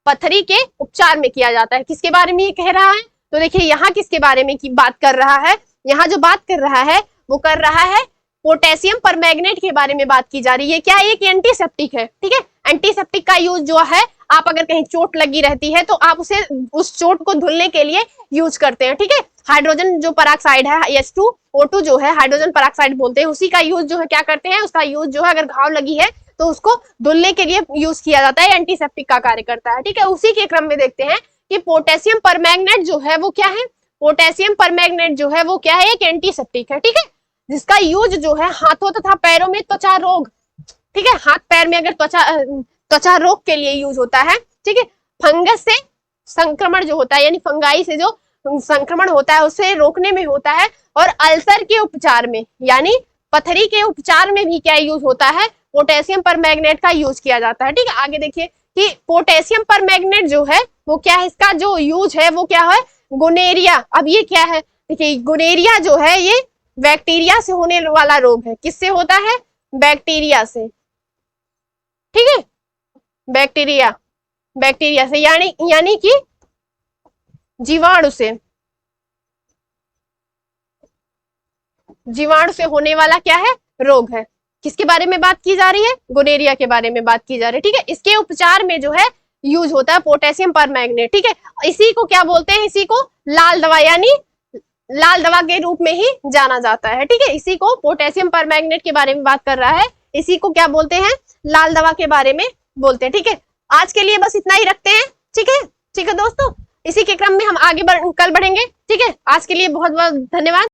पथरी के उपचार में किया जाता है। किसके बारे में ये कह रहा है? तो देखिए यहाँ किसके बारे में की बात कर रहा है, यहाँ जो बात कर रहा है वो कर रहा है पोटेशियम परमैंगनेट के बारे में बात की जा रही है। क्या एक एंटीसेप्टिक है? ठीक है, एंटीसेप्टिक का यूज जो है, आप अगर कहीं चोट लगी रहती है तो आप उसे उस चोट को धुलने के लिए यूज करते हैं। ठीक है, हाइड्रोजन जो पराक्साइड है H2O2 जो है हाइड्रोजन पराक्साइड बोलते हैं, उसी का यूज जो है क्या करते हैं, उसका यूज जो है अगर घाव लगी है तो उसको धुलने के लिए यूज किया जाता है, एंटीसेप्टिक का कार्य करता है। ठीक है, उसी के क्रम में देखते हैं कि पोटेशियम परमैंगनेट जो है वो क्या है, पोटेशियम परमैंगनेट जो है वो क्या है, एक एंटीसेप्टिक है, ठीक है, जिसका यूज जो है हाथों तथा पैरों में त्वचा रोग, ठीक है, हाथ पैर में अगर त्वचा रोग के लिए यूज होता है, ठीक है, फंगस से संक्रमण जो होता है यानी फंगाई से जो संक्रमण होता है उसे रोकने में होता है, और अल्सर के उपचार में यानी पथरी के उपचार में भी क्या यूज होता है, पोटेशियम परमैंगनेट का यूज किया जाता है, ठीक है। आगे देखिए कि पोटेशियम परमैंगनेट जो है वो क्या है, इसका जो यूज है वो क्या है, गोनेरिया। अब ये क्या है, देखिए गोनेरिया जो है ये बैक्टीरिया से होने वाला रोग है, किससे होता है, बैक्टीरिया से, ठीक है, बैक्टीरिया से यानी कि जीवाणु से होने वाला क्या है, रोग है। किसके बारे में बात की जा रही है, गोनेरिया के बारे में बात की जा रही है, ठीक है। इसके उपचार में जो है यूज होता है पोटेशियम परमैंगनेट, ठीक है। इसी को क्या बोलते हैं, इसी को लाल दवा यानी लाल दवा के रूप में ही जाना जाता है, ठीक है। इसी को पोटेशियम परमैंगनेट के बारे में बात कर रहा है, इसी को क्या बोलते हैं, लाल दवा के बारे में बोलते हैं, ठीक है। आज के लिए बस इतना ही रखते हैं, ठीक है, ठीक है दोस्तों। इसी के क्रम में हम आगे कल बढ़ेंगे, ठीक है। आज के लिए बहुत बहुत धन्यवाद।